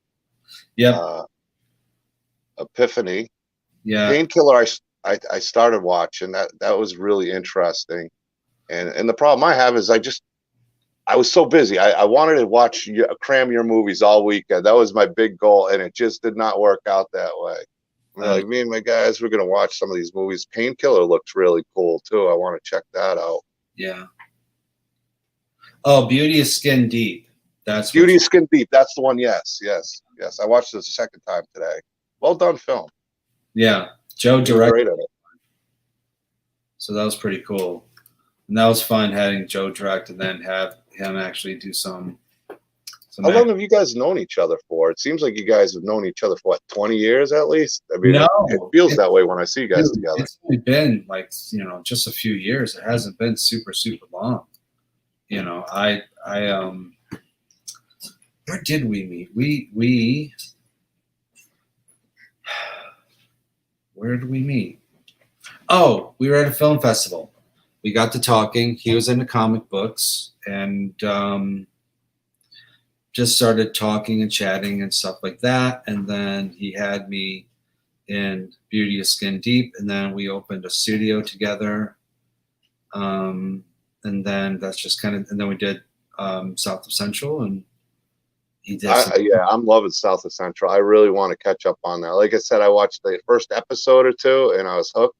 [SPEAKER 1] Yeah.
[SPEAKER 2] Epiphany.
[SPEAKER 1] Yeah.
[SPEAKER 2] Painkiller. I started watching that. That was really interesting. And the problem I have is I was so busy. I wanted to cram your movies all weekend. That was my big goal, and it just did not work out that way. Like me and my guys, we're gonna watch some of these movies. Painkiller looks really cool too. I want to check that out.
[SPEAKER 1] Yeah. Oh, Beauty is Skin Deep. That's
[SPEAKER 2] Beauty is Skin Deep. That's the one. Yes. I watched it the second time today. Well done film.
[SPEAKER 1] Yeah. Joe
[SPEAKER 2] Great
[SPEAKER 1] directed
[SPEAKER 2] at it.
[SPEAKER 1] So that was pretty cool. And that was fun having Joe direct and then have him actually do some
[SPEAKER 2] How long have you guys known each other for? It seems like you guys have known each other for what, 20 years at least? I mean,
[SPEAKER 1] No,
[SPEAKER 2] it feels that way when I see you guys together.
[SPEAKER 1] It's only been like, just a few years. It hasn't been super, super long. Where did we meet? Where did we meet? Oh, we were at a film festival. We got to talking. He was into comic books and just started talking and chatting and stuff like that. And then he had me in Beauty is Skin Deep. And then we opened a studio together. And then that's just and then we did South of Central, and he did.
[SPEAKER 2] I'm loving South of Central. I really want to catch up on that. Like I said, I watched the first episode or two and I was hooked.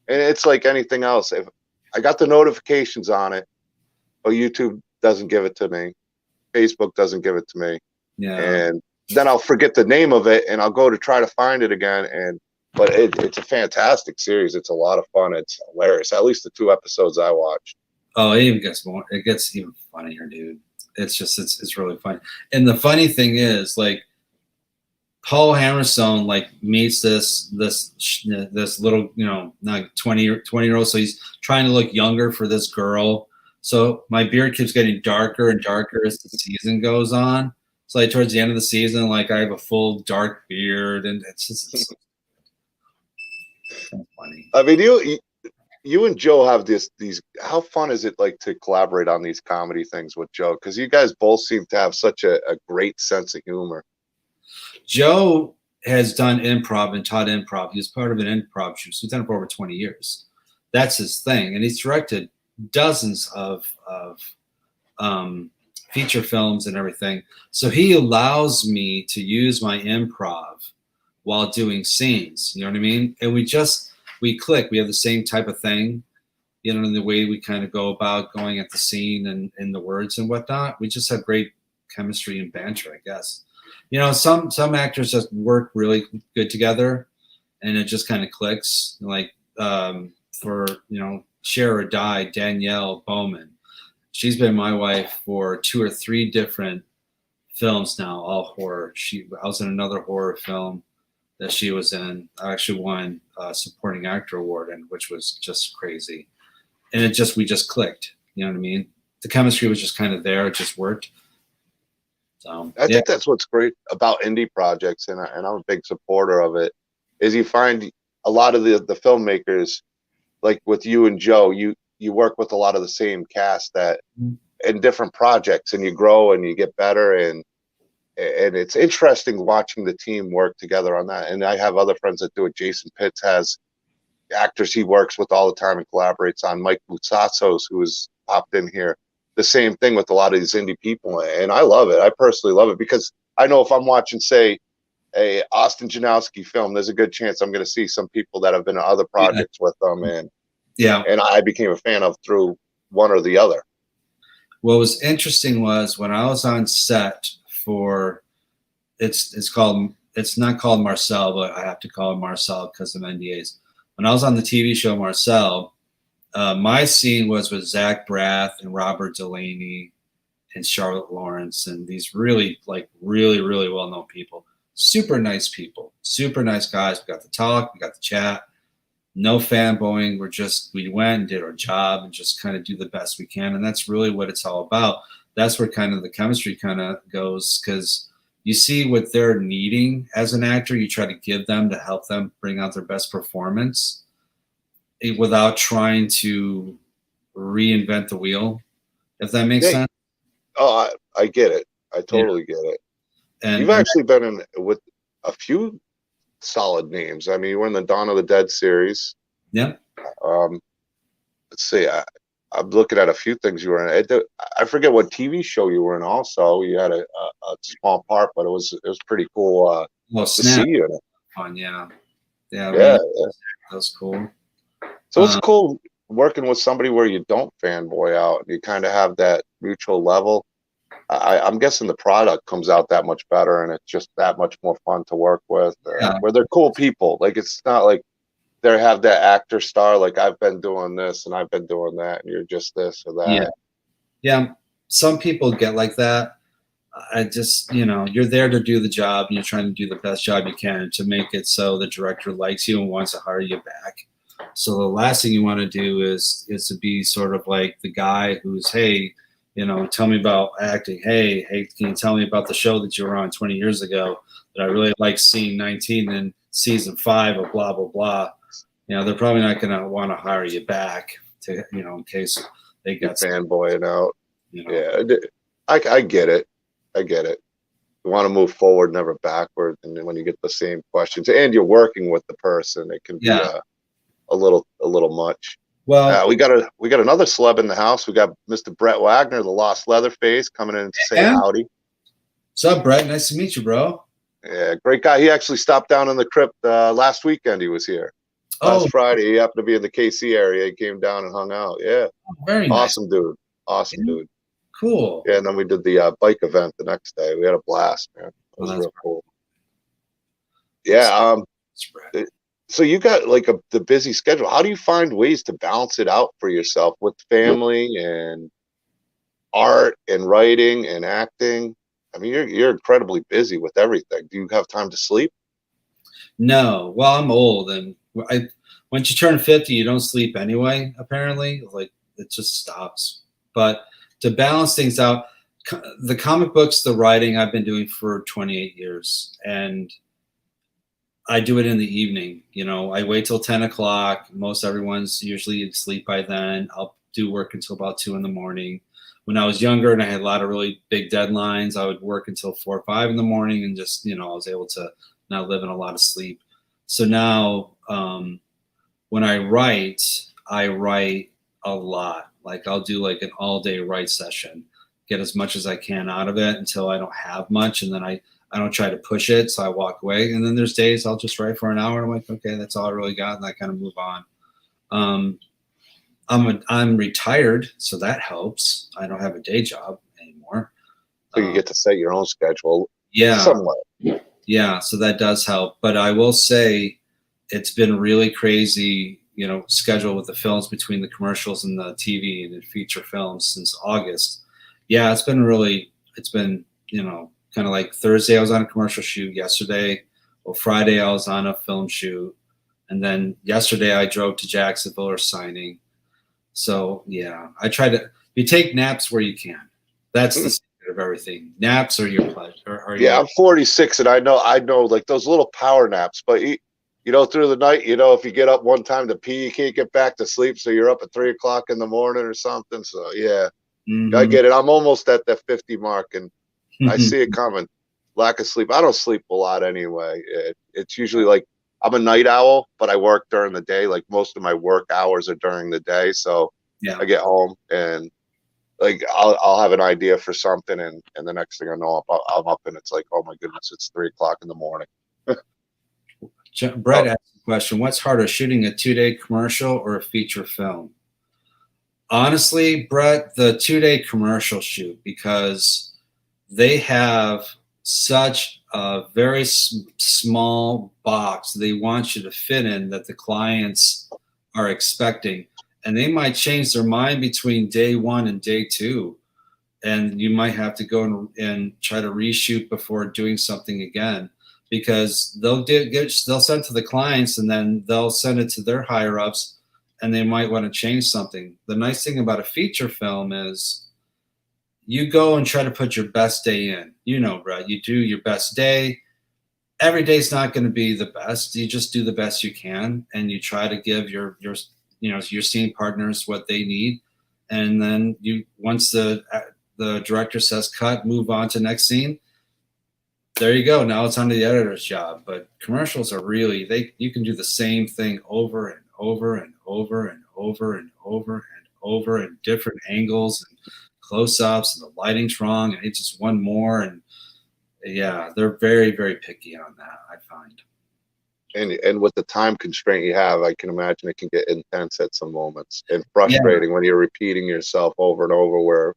[SPEAKER 2] And it's like anything else. If I got the notifications on it, but YouTube doesn't give it to me. Facebook doesn't give it to me.
[SPEAKER 1] Yeah.
[SPEAKER 2] And then I'll forget the name of it and I'll go to try to find it again. But it's a fantastic series. It's a lot of fun. It's hilarious. At least the 2 episodes I watched.
[SPEAKER 1] Oh, it even gets more. It gets even funnier, dude. It's just it's really funny. And the funny thing is, like, Paul Hammerstone meets this little, like 20-year-old. So he's trying to look younger for this girl. So my beard keeps getting darker and darker as the season goes on. So towards the end of the season, I have a full dark beard, and it's just so funny.
[SPEAKER 2] I mean, you and Joe have these. How fun is it to collaborate on these comedy things with Joe? Because you guys both seem to have such a great sense of humor.
[SPEAKER 1] Joe has done improv and taught improv. He was part of an improv shoot. So he's done it for over 20 years. That's his thing. And he's directed dozens of feature films and everything. So he allows me to use my improv while doing scenes. You know what I mean? And we click. We have the same type of thing, in the way we kind of go about going at the scene and the words and whatnot. We just have great chemistry and banter, I guess. Some actors just work really good together, and it just kind of clicks. For Share or Die, Danielle Bowman. She's been my wife for 2 or 3 different films now, all horror. I was in another horror film that she was in. I actually won a supporting actor award, which was just crazy. And we just clicked. You know what I mean? The chemistry was just kind of there. It just worked. So
[SPEAKER 2] I think that's what's great about indie projects, and I'm a big supporter of it, is you find a lot of the filmmakers, like with you and Joe, you work with a lot of the same cast that in different projects, and you grow and you get better, and it's interesting watching the team work together on that. And I have other friends that do it. Jason Pitts has actors he works with all the time and collaborates on. Mike Butsatsos, who has popped in here, the same thing with a lot of these indie people, and I love it. I personally love it because I know if I'm watching, say, a Austin Janowsky film, there's a good chance I'm going to see some people that have been in other projects with them, and I became a fan of through one or the other.
[SPEAKER 1] What was interesting was when I was on set for it's not called Marcel, but I have to call it Marcel because of NDAs. When I was on the TV show Marcel, my scene was with Zach Braff and Robert Delaney and Charlotte Lawrence, and these really really well-known people. Super nice people, super nice guys. We got to talk, we got to chat. No fanboying. We went and did our job and just kind of do the best we can. And that's really what it's all about. That's where kind of the chemistry kind of goes, because you see what they're needing as an actor. You try to give them to help them bring out their best performance without trying to reinvent the wheel, if that makes sense.
[SPEAKER 2] Oh, I get it. I totally get it. And you've actually been in with a few solid names. I mean, you were in the Dawn of the Dead series.
[SPEAKER 1] Yeah.
[SPEAKER 2] Let's see. I'm looking at a few things you were in. I forget what TV show you were in. Also, you had a small part, but it was pretty cool
[SPEAKER 1] Well,
[SPEAKER 2] to
[SPEAKER 1] Snap.
[SPEAKER 2] see you in it.
[SPEAKER 1] Fun, yeah. Yeah.
[SPEAKER 2] Yeah.
[SPEAKER 1] That was cool.
[SPEAKER 2] So it's cool working with somebody where you don't fanboy out and you kind of have that mutual level. I'm guessing the product comes out that much better and it's just that much more fun to work with.
[SPEAKER 1] Yeah.
[SPEAKER 2] Where they're cool people. Like it's not like they have that actor star. Like I've been doing this and I've been doing that, and you're just this or that.
[SPEAKER 1] Yeah. Yeah. Some people get like that. I just, you're there to do the job and you're trying to do the best job you can to make it so the director likes you and wants to hire you back. So the last thing you want to do is to be sort of like the guy who's, hey, tell me about acting. Hey, can you tell me about the show that you were on 20 years ago that I really like scene 19 in season 5 of blah, blah, blah. They're probably not going to want to hire you back to, in case they got
[SPEAKER 2] fanboying out. Yeah, I get it. I get it. You want to move forward, never backward. And then when you get the same questions and you're working with the person, it can be a little much.
[SPEAKER 1] Well,
[SPEAKER 2] we got another celeb in the house. We got Mr. Brett Wagner, the Lost Leatherface, coming in to say howdy.
[SPEAKER 1] What's up, Brett? Nice to meet you, bro.
[SPEAKER 2] Yeah, great guy. He actually stopped down in the Krypt last weekend. He was here. Last Friday, he happened to be in the KC area. He came down and hung out. Yeah,
[SPEAKER 1] very nice.
[SPEAKER 2] Awesome dude. Awesome dude.
[SPEAKER 1] Cool.
[SPEAKER 2] Yeah, and then we did the bike event the next day. We had a blast, man. It was real cool. Yeah. So you got like the busy schedule. How do you find ways to balance it out for yourself with family and art and writing and acting? I mean, you're incredibly busy with everything. Do you have time to sleep?
[SPEAKER 1] No. Well, I'm old, and once you turn 50, you don't sleep anyway. Apparently, like it just stops. But to balance things out, the comic books, the writing, I've been doing for 28 years, and I do it in the evening. I wait till 10 o'clock. Most everyone's usually asleep by then. I'll do work until about 2 in the morning. When I was younger and I had a lot of really big deadlines, I would work until 4 or 5 in the morning and just, I was able to not live in a lot of sleep. So now when I write a lot. Like I'll do like an all-day write session, get as much as I can out of it until I don't have much. And then I don't try to push it. So I walk away. And then there's days I'll just write for an hour. And I'm like, okay, that's all I really got. And I kind of move on. I'm retired, so that helps. I don't have a day job anymore.
[SPEAKER 2] So you get to set your own schedule.
[SPEAKER 1] Yeah.
[SPEAKER 2] Somewhat.
[SPEAKER 1] Yeah. So that does help. But I will say it's been really crazy, schedule with the films between the commercials and the TV and the feature films since August. Yeah. It's been, kind of like Thursday I was on a commercial shoot. Yesterday, Friday I was on a film shoot. And then yesterday I drove to Jacksonville or signing. So yeah, you take naps where you can. That's the secret of everything. Naps are your pleasure.
[SPEAKER 2] I'm 46 and I know like those little power naps, but through the night, if you get up one time to pee, you can't get back to sleep. So you're up at 3 o'clock in the morning or something. So yeah, I get it. I'm almost at that 50 mark and I see it coming. Lack of sleep. I don't sleep a lot anyway. It's usually like I'm a night owl, but I work during the day. Like most of my work hours are during the day. So yeah. I get home and like I'll have an idea for something, and the next thing I know, I'm up and it's like, oh my goodness, it's 3 o'clock in the morning.
[SPEAKER 1] Brett asked the question: what's harder, shooting a 2-day commercial or a feature film? Honestly, Brett, the 2-day commercial shoot, because they have such a very small box they want you to fit in that the clients are expecting. And they might change their mind between day 1 and day 2. And you might have to go and try to reshoot before doing something again, because they'll send it to the clients and then they'll send it to their higher ups and they might want to change something. The nice thing about a feature film is you go and try to put your best day in. Brett, you do your best day. Every day's not going to be the best. You just do the best you can, and you try to give your scene partners what they need. And then once the director says cut, move on to next scene, there you go. Now it's on to the editor's job. But commercials are really you can do the same thing over and over and over and over and over and over in different angles and close-ups, and the lighting's wrong, and it's just one more. And yeah, they're very, very picky on that, I find.
[SPEAKER 2] And with the time constraint you have, I can imagine it can get intense at some moments and frustrating when you're repeating yourself over and over, where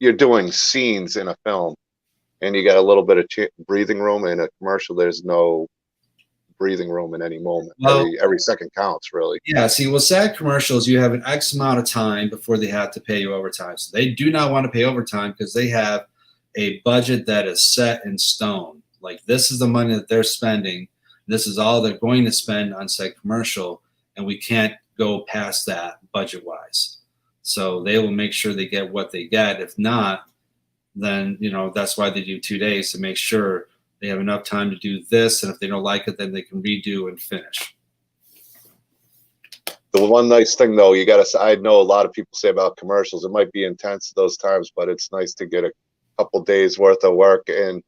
[SPEAKER 2] you're doing scenes in a film and you got a little bit of breathing room. In a commercial, there's no breathing room in any moment.
[SPEAKER 1] Well,
[SPEAKER 2] every second counts, really.
[SPEAKER 1] Yeah, see, well, SAG commercials, you have an X amount of time before they have to pay you overtime. So they do not want to pay overtime because they have a budget that is set in stone. Like, this is the money that they're spending. This is all they're going to spend on said commercial, and we can't go past that budget-wise. So they will make sure they get what they get. If not, then, that's why they do 2 days, to make sure they have enough time to do this, and if they don't like it, then they can redo and finish.
[SPEAKER 2] The one nice thing, though, I know a lot of people say about commercials, it might be intense at those times, but it's nice to get a couple days worth of work and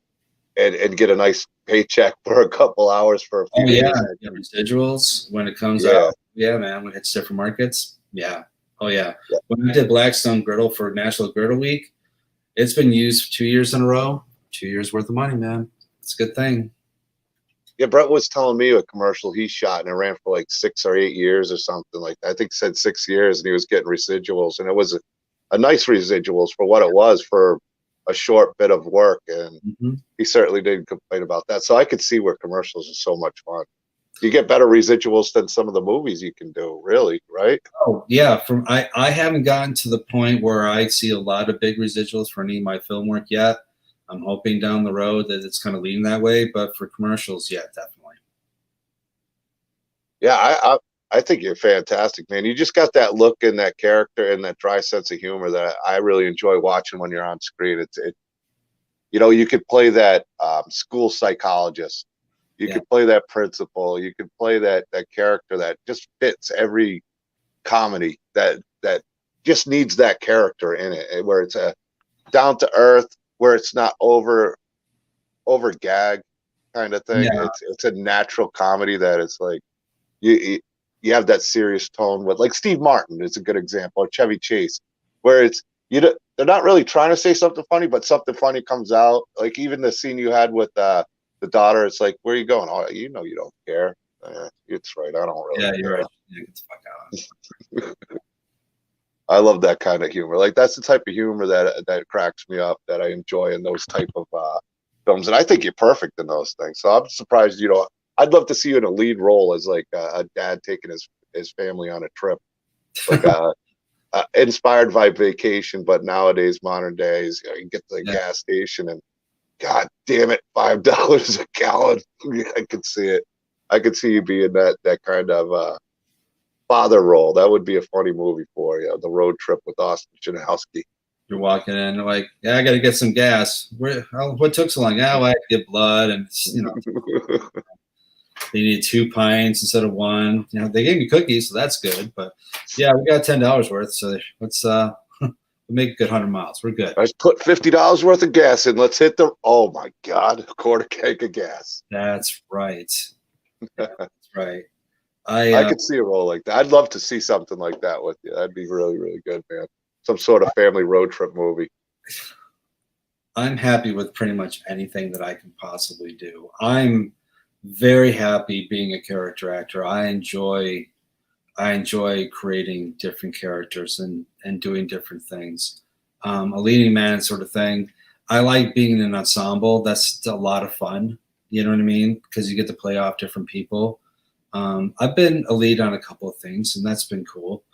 [SPEAKER 2] get a nice paycheck for a couple hours for a few days.
[SPEAKER 1] Yeah, residuals when it comes out. Yeah, man, when it hits different markets. Yeah. Oh, yeah. When I did Blackstone Griddle for National Griddle Week, it's been used 2 years in a row. 2 years worth of money, man. It's a good thing.
[SPEAKER 2] Yeah, Brett was telling me a commercial he shot, and it ran for like 6 or 8 years or something like that. I think he said 6 years, and he was getting residuals, and it was a nice residuals for what it was for a short bit of work, and he certainly didn't complain about that. So I could see where commercials are so much fun. You get better residuals than some of the movies you can do, really, right?
[SPEAKER 1] Oh, yeah. I haven't gotten to the point where I see a lot of big residuals for any of my film work yet. I'm hoping down the road that it's kind of leaning that way, but for commercials, yeah, definitely.
[SPEAKER 2] Yeah, I think you're fantastic, man. You just got that look and that character and that dry sense of humor that I really enjoy watching when you're on screen. You could play that school psychologist. You could play that principal. You could play that character that just fits every comedy that just needs that character in it, where it's a down to earth, where it's not over gag kind of thing. Yeah. It's a natural comedy that it's like you have that serious tone with, like Steve Martin is a good example, or Chevy Chase, where they're not really trying to say something funny, but something funny comes out. Like even the scene you had with the daughter, it's like, where are you going? Oh, you don't care. It's right. I don't really care.
[SPEAKER 1] You're right. Yeah, get the fuck out.
[SPEAKER 2] I love that kind of humor. Like that's the type of humor that cracks me up, that I enjoy in those type of films. And I think you're perfect in those things. So I'm surprised I'd love to see you in a lead role as like a dad taking his family on a trip, like inspired by Vacation, but nowadays, modern days, you get to the gas station and God damn it, $5 a gallon. I could see it. I could see you being that kind of father role. That would be a funny movie for you. The Road Trip with Austin Janowsky.
[SPEAKER 1] You're walking in like, I got to get some gas. What took so long? I had to get blood, and they need 2 pints instead of 1. They gave me cookies, so that's good. But yeah, we got $10 worth, so let's make a good 100 miles. We're good.
[SPEAKER 2] Let's put $50 worth of gas in. Let's hit oh my God, a quarter keg of gas.
[SPEAKER 1] That's right. That's right.
[SPEAKER 2] I could see a role like that. I'd love to see something like that with you. That'd be really, really good, man. Some sort of family road trip movie.
[SPEAKER 1] I'm happy with pretty much anything that I can possibly do. I'm very happy being a character actor. I enjoy creating different characters and doing different things. A leading man sort of thing. I like being in an ensemble. That's a lot of fun. You know what I mean? Because you get to play off different people. I've been a lead on a couple of things, and that's been cool.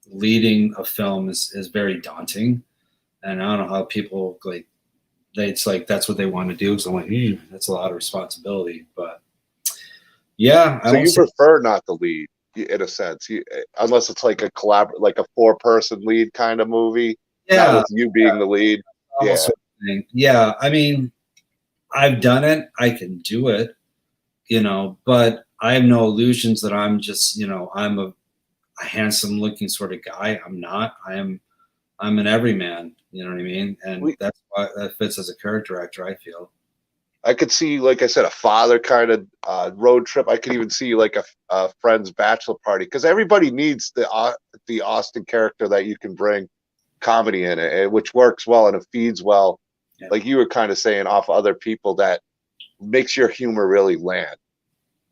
[SPEAKER 1] Leading a film is very daunting, and I don't know how people it's like that's what they want to do. So I'm like, that's a lot of responsibility. But yeah,
[SPEAKER 2] so you prefer not to lead in a sense, unless it's like a like a 4-person lead kind of movie. Yeah, not with you being the lead.
[SPEAKER 1] Yeah, I mean, I've done it. I can do it. But I have no illusions that I'm just, I'm a handsome looking sort of guy. I'm not. I am I'm an everyman. You know what I mean? And
[SPEAKER 2] We-
[SPEAKER 1] that's why that fits as a character actor, I feel.
[SPEAKER 2] I could see, like I said, a father kind of road trip. I could even see like a friend's bachelor party, because everybody needs the Austin character that you can bring comedy in it, which works well and it feeds well.
[SPEAKER 1] Yeah.
[SPEAKER 2] Like you were kind of saying, off other people, that makes your humor really land.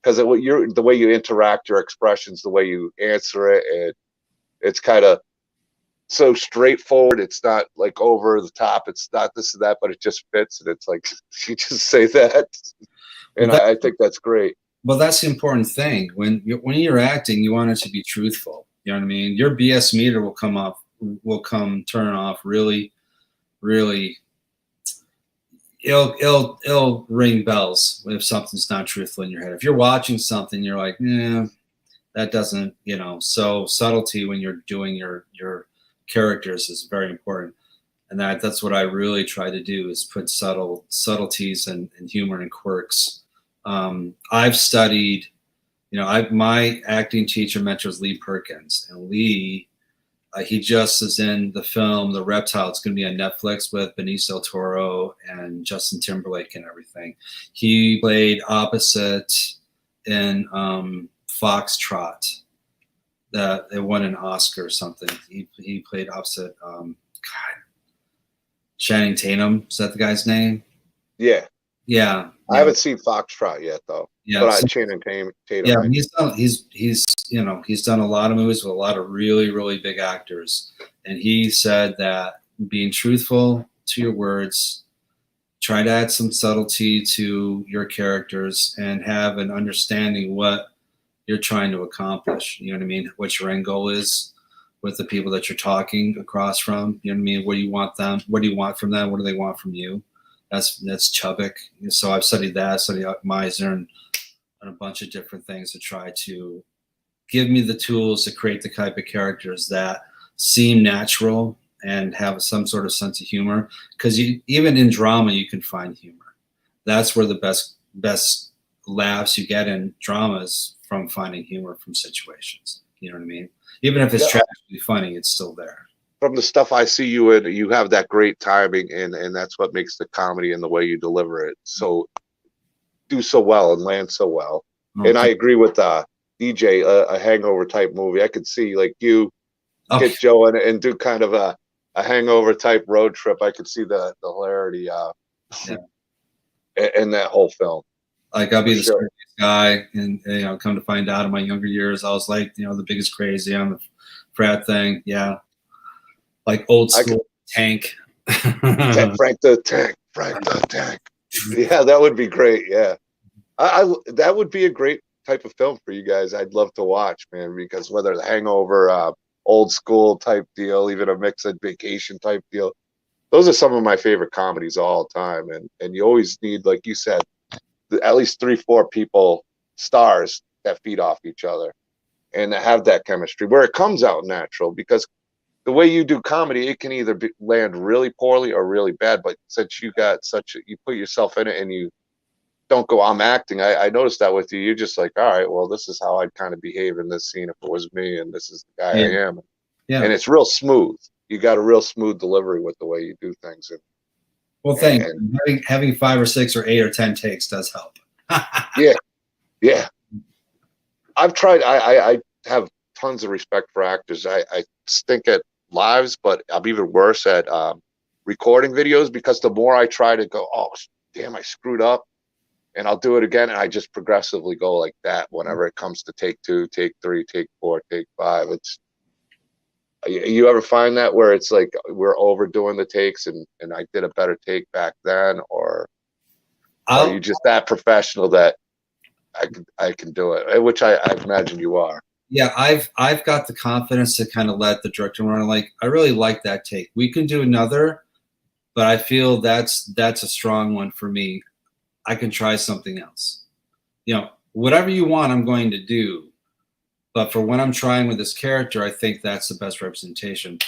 [SPEAKER 2] Because the way you interact, your expressions, the way you answer it, it's kind of so straightforward. It's not like over the top. It's not this and that, but it just fits. And it's like you just say that, and
[SPEAKER 1] Well,
[SPEAKER 2] I think that's great.
[SPEAKER 1] Well, that's the important thing. When you're acting, you want it to be truthful. You know what I mean? Your BS meter will turn off really, really. It'll ring bells if something's not truthful in your head. If you're watching something, you're like, that doesn't, So subtlety when you're doing your characters is very important, and that's what I really try to do, is put subtleties and humor and quirks. I've studied, my acting teacher mentor was Lee Perkins, and Lee, he just is in the film The Reptile. It's going to be on Netflix with Benicio del Toro and Justin Timberlake and everything. He played opposite in Foxtrot. That it won an Oscar or something. He played opposite. Channing Tatum. Is that the guy's name?
[SPEAKER 2] Yeah.
[SPEAKER 1] Yeah.
[SPEAKER 2] I haven't seen Foxtrot yet though.
[SPEAKER 1] Yeah.
[SPEAKER 2] But Channing Tatum.
[SPEAKER 1] Yeah, he's done a lot of movies with a lot of really, really big actors, and he said that being truthful to your words, try to add some subtlety to your characters, and have an understanding what you're trying to accomplish. You know what I mean? What your end goal is with the people that you're talking across from. You know what I mean? What do you want them? What do you want from them? What do they want from you? That's Chubbuck. So I've studied that. I studied Meisner and a bunch of different things to try to give me the tools to create the type of characters that seem natural and have some sort of sense of humor. Because even in drama, you can find humor. That's where the best laughs you get in dramas, from finding humor from situations. You know what I mean? Even if it's tragically funny, it's still there.
[SPEAKER 2] From the stuff I see you in, you have that great timing, and that's what makes the comedy and the way you deliver it do so well and land so well.
[SPEAKER 1] Okay.
[SPEAKER 2] And I agree with DJ, a hangover type movie. I could see like you get Joe in and do kind of a hangover type road trip. I could see the hilarity in that whole film.
[SPEAKER 1] Like, I'll be the scariest guy, and come to find out in my younger years, I was like, the biggest crazy on the frat thing. Yeah, like old school Tank.
[SPEAKER 2] Frank the Tank. Yeah, that would be great. Yeah, that would be a great type of film for you guys. I'd love to watch, man, because whether the Hangover, old school type deal, even a mix of Vacation type deal, those are some of my favorite comedies of all time. And you always need, like you said, at least 3-4 people, stars that feed off each other and have that chemistry where it comes out natural. Because the way you do comedy, it can either land really poorly or really bad. But since you put yourself in it and you don't go, I'm acting. I noticed that with you. You're just like, all right, well, this is how I'd kind of behave in this scene if it was me, and this is the guy I am. Yeah. And it's real smooth. You got a real smooth delivery with the way you do things.
[SPEAKER 1] Well, thanks. Having 5 or 6 or 8 or 10 takes does help.
[SPEAKER 2] Yeah. I've tried. I have tons of respect for actors. I stink at lives, but I'm even worse at recording videos, because the more I try to go, oh, damn, I screwed up, and I'll do it again, and I just progressively go like that whenever it comes to take 2, take 3, take 4, take 5. You ever find that where it's like we're overdoing the takes and I did a better take back then, or are you just that professional that I can do it, which I imagine you are?
[SPEAKER 1] Yeah, I've got the confidence to kind of let the director run. Like, I really like that take. We can do another, but I feel that's a strong one for me. I can try something else. Whatever you want, I'm going to do. But for when I'm trying with this character, I think that's the best representation.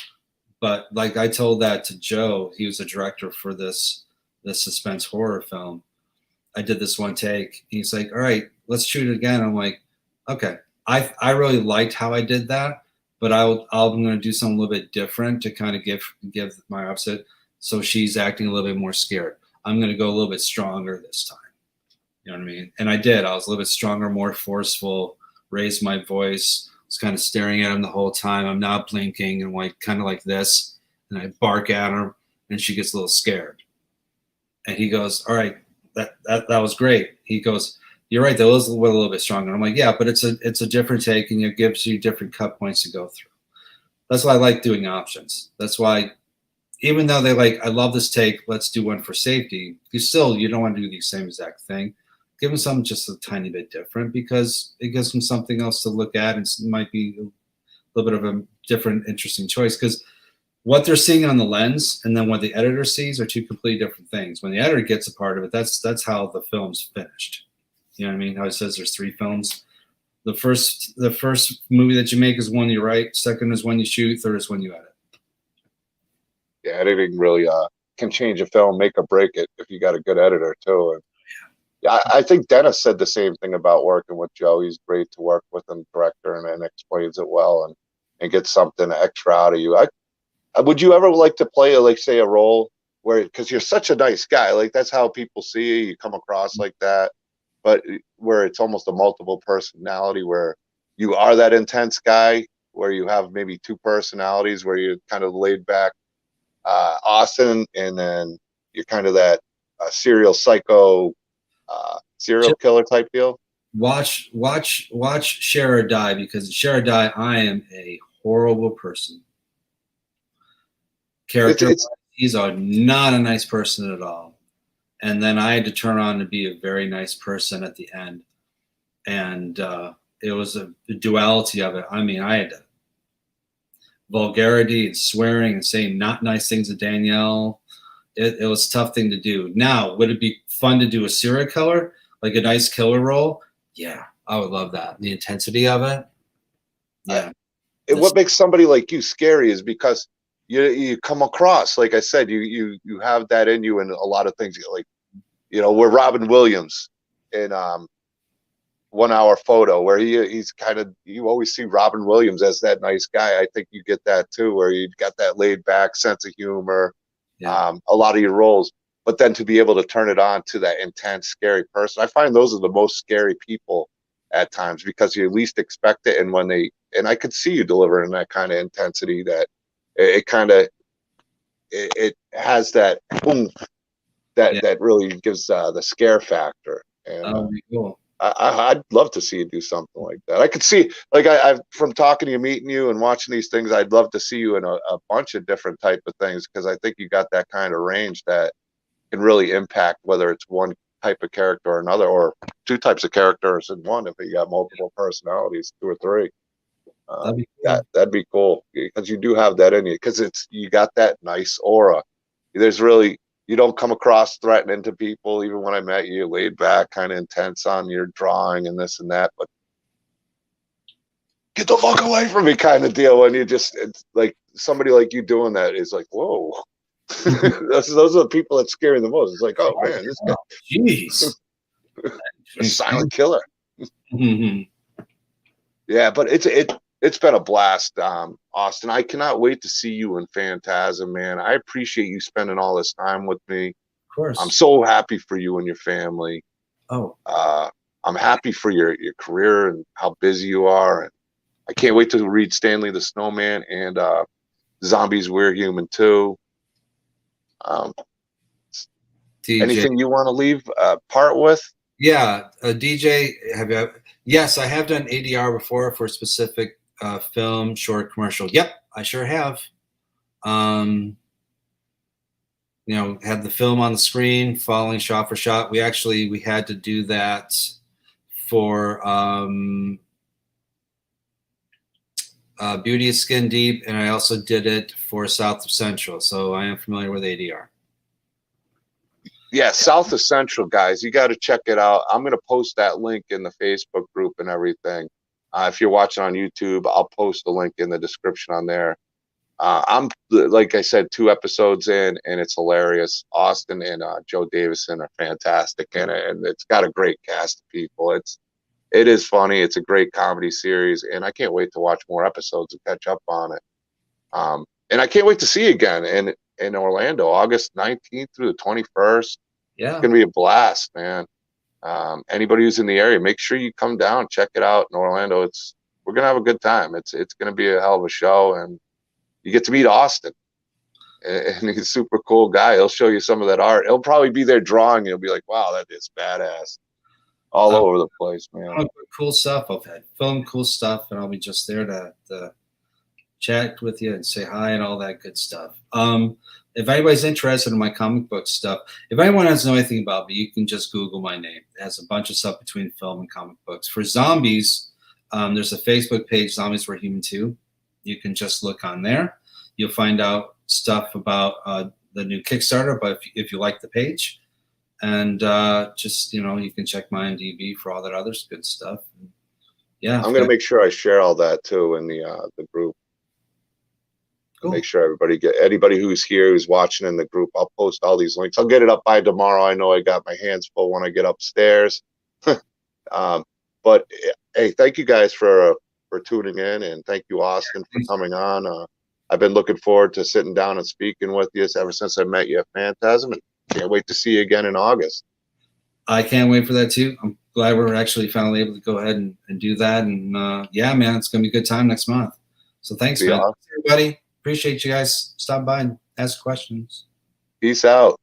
[SPEAKER 1] But like I told that to Joe, he was a director for this suspense horror film. I did this one take. He's like, all right, let's shoot it again. I'm like, okay. I really liked how I did that, but I'm going to do something a little bit different to kind of give my opposite. So she's acting a little bit more scared. I'm going to go a little bit stronger this time. You know what I mean? And I did. I was a little bit stronger, more forceful, raised my voice, was kind of staring at him the whole time. I'm not blinking and like kind of like this. And I bark at her and she gets a little scared. And he goes, all right, that was great. He goes, you're right, that was a little bit stronger. I'm like, yeah, but it's a different take and it gives you different cut points to go through. That's why I like doing options. That's why, even though they like, I love this take, let's do one for safety, you don't want to do the same exact thing. Give them something just a tiny bit different because it gives them something else to look at, and it might be a little bit of a different, interesting choice because what they're seeing on the lens and then what the editor sees are two completely different things. When the editor gets a part of it, that's how the film's finished. You know what I mean? How it says there's 3 films. The first movie that you make is one you write. Second is one you shoot. Third is one you edit.
[SPEAKER 2] Yeah, editing really can change a film, make or break it if you got a good editor too. And yeah, I think Dennis said the same thing about working with Joe. He's great to work with and director and explains it well and gets something extra out of you. Would you ever like to play a role where, because you're such a nice guy, like that's how people see you come across like that, but where it's almost a multiple personality where you are that intense guy where you have maybe 2 personalities where you're kind of laid back Austin and then you're kind of that serial psycho serial killer type deal?
[SPEAKER 1] Watch Share or Die, because Share or Die, I am a horrible person. Character, he's not a nice person at all. And then I had to turn on to be a very nice person at the end. And it was the duality of it. I mean, I had vulgarity and swearing and saying not nice things to Danielle. It was a tough thing to do. Now, would it be fun to do a serial killer, like a nice killer role? Yeah, I would love that. The intensity of it. Yeah.
[SPEAKER 2] What makes somebody like you scary is because you come across, like I said, you have that in you in a lot of things. Like, we're Robin Williams in 1 Hour Photo, where he's kind of, you always see Robin Williams as that nice guy. I think you get that too, where you've got that laid back sense of humor. Yeah. A lot of your roles, but then to be able to turn it on to that intense, scary person, I find those are the most scary people at times because you least expect it. And I could see you delivering that kind of intensity that it has that boom that really gives the scare factor. And
[SPEAKER 1] cool.
[SPEAKER 2] I'd love to see you do something like that. I could see, like, I from talking to you, meeting you, and watching these things, I'd love to see you in a bunch of different type of things because I think you got that kind of range that can really impact whether it's one type of character or another, or 2 types of characters in one if you got multiple personalities, 2 or 3. That'd be cool because you do have that in you because you got that nice aura. You don't come across threatening to people. Even when I met you, you're laid back, kind of intense on your drawing and this and that, but get the fuck away from me kind of deal. When it's like somebody like you doing that is like, whoa. those are the people that scare me the most. It's like, oh man, this guy,
[SPEAKER 1] jeez,
[SPEAKER 2] a silent killer. Yeah, but it's been a blast, Austin. I cannot wait to see you in Fantasm, man. I appreciate you spending all this time with me.
[SPEAKER 1] Of course.
[SPEAKER 2] I'm so happy for you and your family.
[SPEAKER 1] Oh.
[SPEAKER 2] I'm happy for your career and how busy you are. And I can't wait to read Stanley the Snowman and Zombies We're Human too. Anything you want to leave part with?
[SPEAKER 1] Yeah, DJ, yes, I have done ADR before for a specific film, short, commercial. Yep, I sure have. Had the film on the screen, following shot for shot. We had to do that for Beauty is Skin Deep, and I also did it for South of Central, so I am familiar with ADR.
[SPEAKER 2] Yeah, South of Central, guys, you got to check it out. I'm going to post that link in the Facebook group and everything. If you're watching on YouTube, I'll post the link in the description on there. I'm, like I said, 2 episodes in, and it's hilarious. Austin and Joe Davison are fantastic in it, and it's got a great cast of people. It is funny. It's a great comedy series, and I can't wait to watch more episodes and catch up on it. And I can't wait to see you again in Orlando, August 19th through the 21st.
[SPEAKER 1] Yeah.
[SPEAKER 2] It's gonna be a blast, man. Anybody who's in the area, make sure you come down, check it out in Orlando. We're gonna have a good time. It's gonna be a hell of a show, and you get to meet Austin. And he's a super cool guy. He'll show you some of that art. He'll probably be there drawing. You'll be like, wow, that is badass. All over the place, man.
[SPEAKER 1] Cool stuff. I've had film cool stuff, and I'll be just there to chat with you and say hi and all that good stuff. If anybody's interested in my comic book stuff, if anyone doesn't know anything about me, you can just Google my name. It has a bunch of stuff between film and comic books. For zombies, there's a Facebook page, Zombies Were Human Too. You can just look on there. You'll find out stuff about the new Kickstarter, but if you like the page, and just, you know, you can check my IMDb for all that other good stuff. Yeah,
[SPEAKER 2] I'm gonna make sure I share all that too in the group.
[SPEAKER 1] Cool.
[SPEAKER 2] Make sure anybody who's here who's watching in the group, I'll post all these links. I'll get it up by tomorrow. I know I got my hands full when I get upstairs. But hey, thank you guys for tuning in, and thank you, Austin, for coming on. I've been looking forward to sitting down and speaking with you ever since I met you at Phantasm, and can't wait to see you again in August.
[SPEAKER 1] I can't wait for that too. I'm glad we're actually finally able to go ahead and do that. And yeah, man, it's gonna be a good time next month. So thanks, man.
[SPEAKER 2] Awesome.
[SPEAKER 1] Everybody. Appreciate you guys. Stop by and ask questions.
[SPEAKER 2] Peace out.